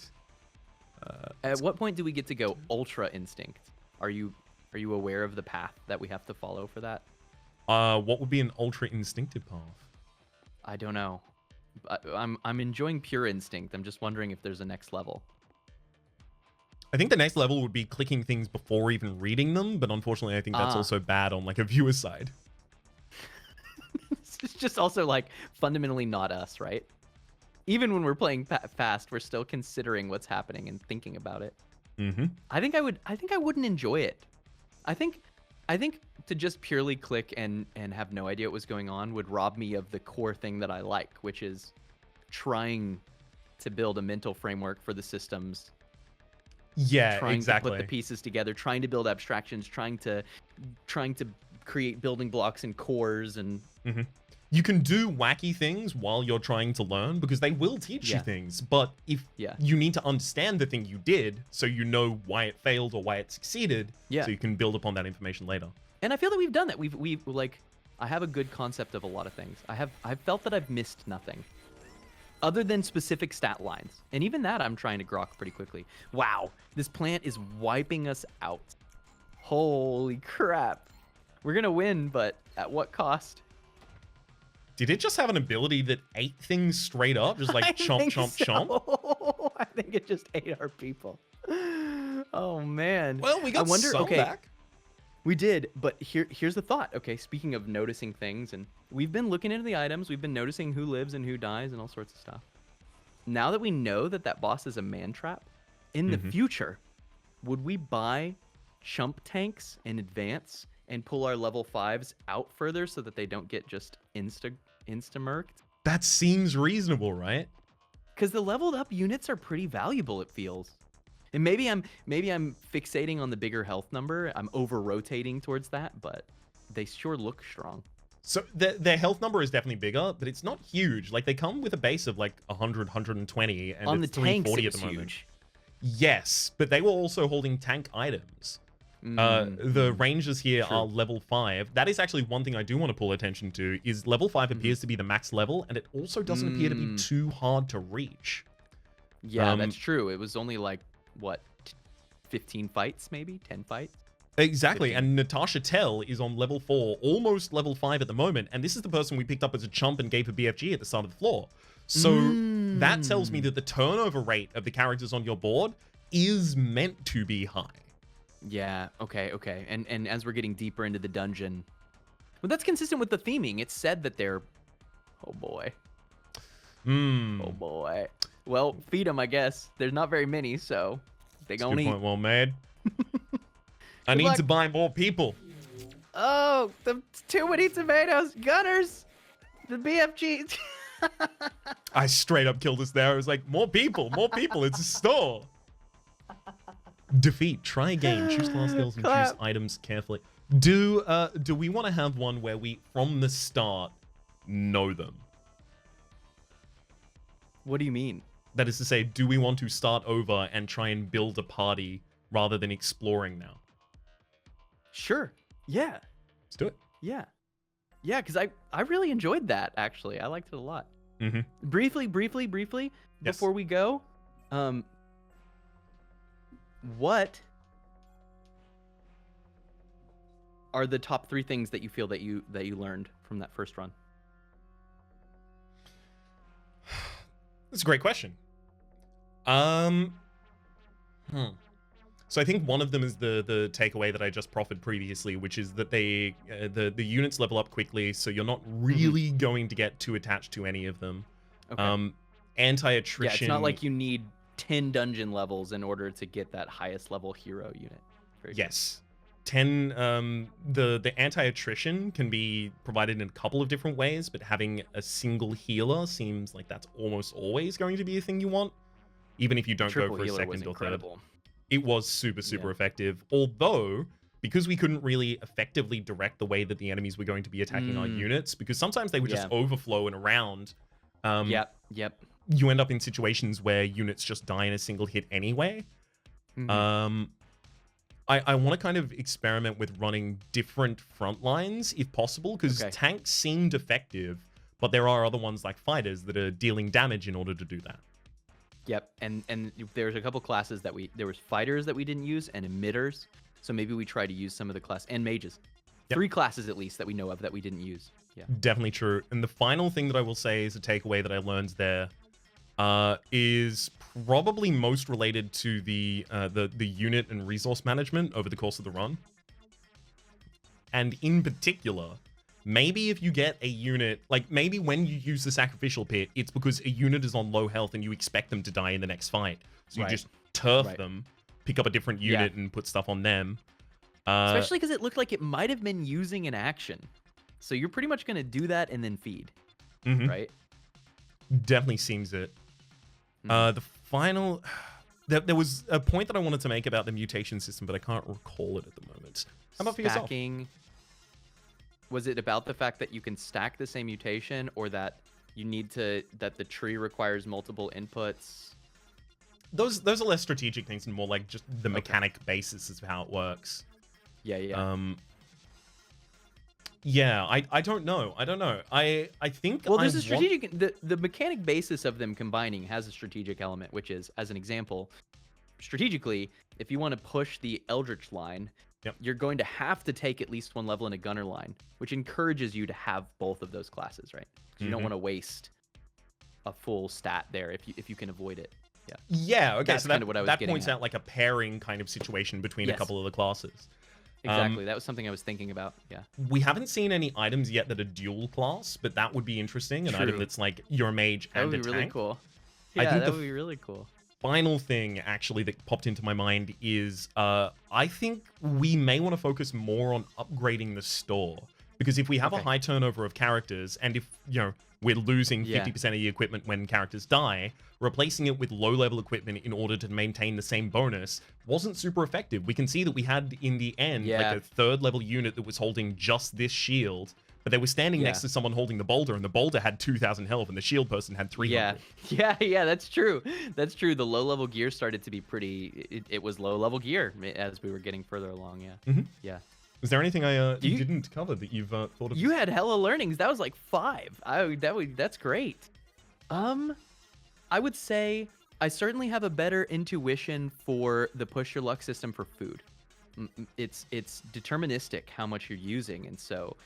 [SPEAKER 1] At what point do we get to go ultra instinct? Are you aware of the path that we have to follow for that?
[SPEAKER 2] What would be an ultra instinctive path?
[SPEAKER 1] I don't know. I'm enjoying pure instinct. I'm just wondering if there's a next level.
[SPEAKER 2] I think the next level would be clicking things before even reading them, but unfortunately I think that's also bad on like a viewer's side.
[SPEAKER 1] It's just also like fundamentally not us, right? Even when we're playing fast, we're still considering what's happening and thinking about it. I think I wouldn't enjoy it. I think to just purely click and have no idea what was going on would rob me of the core thing that I like, which is trying to build a mental framework for the systems.
[SPEAKER 2] Yeah,
[SPEAKER 1] Trying
[SPEAKER 2] exactly.
[SPEAKER 1] to put the pieces together, trying to build abstractions, trying to create building blocks and cores and
[SPEAKER 2] You can do wacky things while you're trying to learn because they will teach you things. But if you need to understand the thing you did so you know why it failed or why it succeeded, so you can build upon that information later.
[SPEAKER 1] And I feel that we've done that. We've like, I have a good concept of a lot of things. I've felt that I've missed nothing other than specific stat lines. And even that I'm trying to grok pretty quickly. Wow, this plant is wiping us out. Holy crap. We're going to win, but at what cost?
[SPEAKER 2] Did it just have an ability that ate things straight up? Just like chomp, chomp, chomp?
[SPEAKER 1] I think it just ate our people. Oh, man.
[SPEAKER 2] Well, we got some back.
[SPEAKER 1] We did, but here's the thought. Okay, speaking of noticing things, and we've been looking into the items, we've been noticing who lives and who dies and all sorts of stuff. Now that we know that boss is a man trap, in the future, would we buy chump tanks in advance and pull our level 5s out further so that they don't get just insta-murked?
[SPEAKER 2] That seems reasonable, right?
[SPEAKER 1] Because the leveled up units are pretty valuable, it feels. And maybe I'm fixating on the bigger health number. I'm over-rotating towards that, but they sure look strong.
[SPEAKER 2] So their health number is definitely bigger, but it's not huge. Like, they come with a base of like 100, 120, and
[SPEAKER 1] on
[SPEAKER 2] it's
[SPEAKER 1] the tanks,
[SPEAKER 2] 340
[SPEAKER 1] it
[SPEAKER 2] at the
[SPEAKER 1] was
[SPEAKER 2] moment.
[SPEAKER 1] huge.
[SPEAKER 2] Yes, but they were also holding tank items. The rangers here are level 5. That is actually one thing I do want to pull attention to, is level 5 appears to be the max level, and it also doesn't appear to be too hard to reach.
[SPEAKER 1] Yeah, that's true. It was only like, what, 15 fights maybe? 10 fights?
[SPEAKER 2] Exactly,
[SPEAKER 1] 15.
[SPEAKER 2] and Natasha Tell is on level 4, almost level 5 at the moment, and this is the person we picked up as a chump and gave a BFG at the start of the floor. So that tells me that the turnover rate of the characters on your board is meant to be high.
[SPEAKER 1] Yeah, okay. And as we're getting deeper into the dungeon, well, that's consistent with the theming. It said that they're, oh boy. Oh boy. Well, feed them, I guess. There's not very many, so they
[SPEAKER 2] That's a
[SPEAKER 1] gonna
[SPEAKER 2] good
[SPEAKER 1] eat.
[SPEAKER 2] point, well made. I need
[SPEAKER 1] luck.
[SPEAKER 2] to buy more people.
[SPEAKER 1] Oh, the too many tomatoes. Gunners. The BFG.
[SPEAKER 2] I straight up killed us there. I was like, more people, it's a store. Defeat, try again, choose class skills and choose
[SPEAKER 1] Clap.
[SPEAKER 2] items carefully. Do we want to have one where we, from the start, know them?
[SPEAKER 1] What do you mean?
[SPEAKER 2] That is to say, do we want to start over and try and build a party rather than exploring now?
[SPEAKER 1] Sure. Yeah.
[SPEAKER 2] Let's do it.
[SPEAKER 1] Yeah. Yeah, because I really enjoyed that, actually. I liked it a lot.
[SPEAKER 2] Mm-hmm.
[SPEAKER 1] Briefly,
[SPEAKER 2] Yes.
[SPEAKER 1] before we go, what are the top 3 things that you feel that you learned from that first run?
[SPEAKER 2] That's a great question. So I think one of them is the takeaway that I just proffered previously, which is that the units level up quickly, so you're not really going to get too attached to any of them.
[SPEAKER 1] Okay.
[SPEAKER 2] Anti-attrition.
[SPEAKER 1] Yeah, it's not like you need 10 dungeon levels in order to get that highest level hero unit. Very good.
[SPEAKER 2] Yes. 10 the anti-attrition can be provided in a couple of different ways, but having a single healer seems like that's almost always going to be a thing you want, even if you don't
[SPEAKER 1] Triple
[SPEAKER 2] go for a
[SPEAKER 1] healer was
[SPEAKER 2] second or third.
[SPEAKER 1] incredible.
[SPEAKER 2] It was super effective, although because we couldn't really effectively direct the way that the enemies were going to be attacking our units, because sometimes they would just overflow and around.
[SPEAKER 1] Yep.
[SPEAKER 2] You end up in situations where units just die in a single hit anyway. I want to kind of experiment with running different front lines if possible, because tanks seemed effective, but there are other ones like fighters that are dealing damage in order to do that.
[SPEAKER 1] Yep, and there's a couple classes that there was fighters that we didn't use and emitters, so maybe we try to use some of the class and mages. 3 classes at least that we know of that we didn't use. Yeah,
[SPEAKER 2] definitely true. And the final thing that I will say is a takeaway that I learned there is probably most related to the unit and resource management over the course of the run. And in particular, maybe if you get a unit, like maybe when you use the sacrificial pit, it's because a unit is on low health and you expect them to die in the next fight. So you just turf them, pick up a different unit and put stuff on them.
[SPEAKER 1] Especially because it looked like it might have been using an action. So you're pretty much going to do that and then feed, right?
[SPEAKER 2] Definitely seems it. The final... There was a point that I wanted to make about the mutation system, but I can't recall it at the moment. How about for yourself?
[SPEAKER 1] Was it about the fact that you can stack the same mutation, or that you need to that the tree requires multiple inputs?
[SPEAKER 2] Those are less strategic things and more like just the mechanic basis of how it works. Yeah, I don't know. I think
[SPEAKER 1] there's a strategic the mechanic basis of them combining has a strategic element, which is, as an example, strategically, if you want to push the Eldritch line, you're going to have to take at least 1 level in a gunner line, which encourages you to have both of those classes, right? You don't want to waste a full stat there if you can avoid it.
[SPEAKER 2] Yeah, okay,
[SPEAKER 1] that's
[SPEAKER 2] so
[SPEAKER 1] kind of what I was
[SPEAKER 2] that
[SPEAKER 1] getting
[SPEAKER 2] points
[SPEAKER 1] at.
[SPEAKER 2] out like a pairing kind of situation between a couple of the classes.
[SPEAKER 1] Exactly, that was something I was thinking about. Yeah.
[SPEAKER 2] We haven't seen any items yet that are dual class, but that would be interesting. An item that's like you're a mage and a tank.
[SPEAKER 1] That would be really cool.
[SPEAKER 2] I
[SPEAKER 1] Yeah,
[SPEAKER 2] think
[SPEAKER 1] that would be really cool.
[SPEAKER 2] Final thing actually that popped into my mind is I think we may want to focus more on upgrading the store, because if we have a high turnover of characters, and if we're losing 50% of the equipment when characters die, replacing it with low-level equipment in order to maintain the same bonus wasn't super effective. We can see that we had, in the end, like a 3rd-level unit that was holding just this shield, but they were standing next to someone holding the boulder, and the boulder had 2,000 health, and the shield person had 300.
[SPEAKER 1] Yeah, that's true. That's true. The low-level gear started to be pretty... It was low-level gear as we were getting further along, Yeah.
[SPEAKER 2] Is there anything I didn't cover that you've thought of?
[SPEAKER 1] You had hella learnings. That was like 5. That's great. I would say I certainly have a better intuition for the push your luck system for food. it's deterministic how much you're using, and so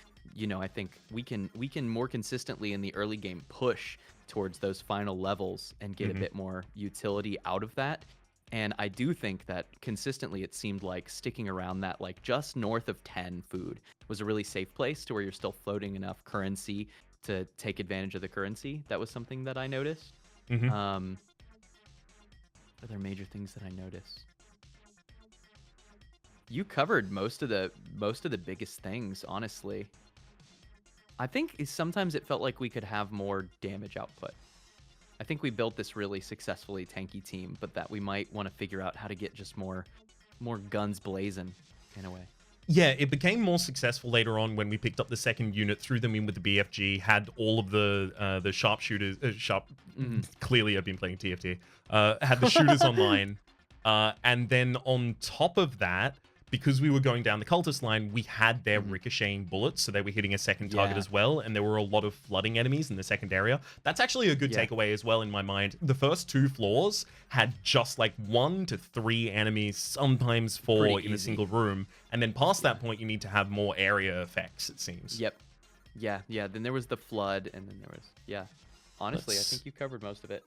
[SPEAKER 1] I think we can more consistently in the early game push towards those final levels and get a bit more utility out of that. And I do think that consistently it seemed like sticking around that like just north of 10 food was a really safe place to where you're still floating enough currency to take advantage of the currency. That was something that I noticed. Are there major things that I noticed? You covered most of the biggest things, honestly. I think sometimes it felt like we could have more damage output. I think we built this really successfully tanky team, but that we might want to figure out how to get just more guns blazing in a way.
[SPEAKER 2] Yeah, it became more successful later on when we picked up the second unit, threw them in with the BFG, had all of the sharpshooters, clearly I've been playing TFT, had the shooters online, and then on top of that, because we were going down the cultist line, we had their ricocheting bullets, so they were hitting a second target as well, and there were a lot of flooding enemies in the second area. That's actually a good takeaway as well in my mind. The first 2 floors had just like 1 to 3 enemies, sometimes 4 in a single room, and then past that point, you need to have more area effects, it seems.
[SPEAKER 1] Yep. Yeah. Then there was the flood, and then there was Honestly, I think you covered most of it.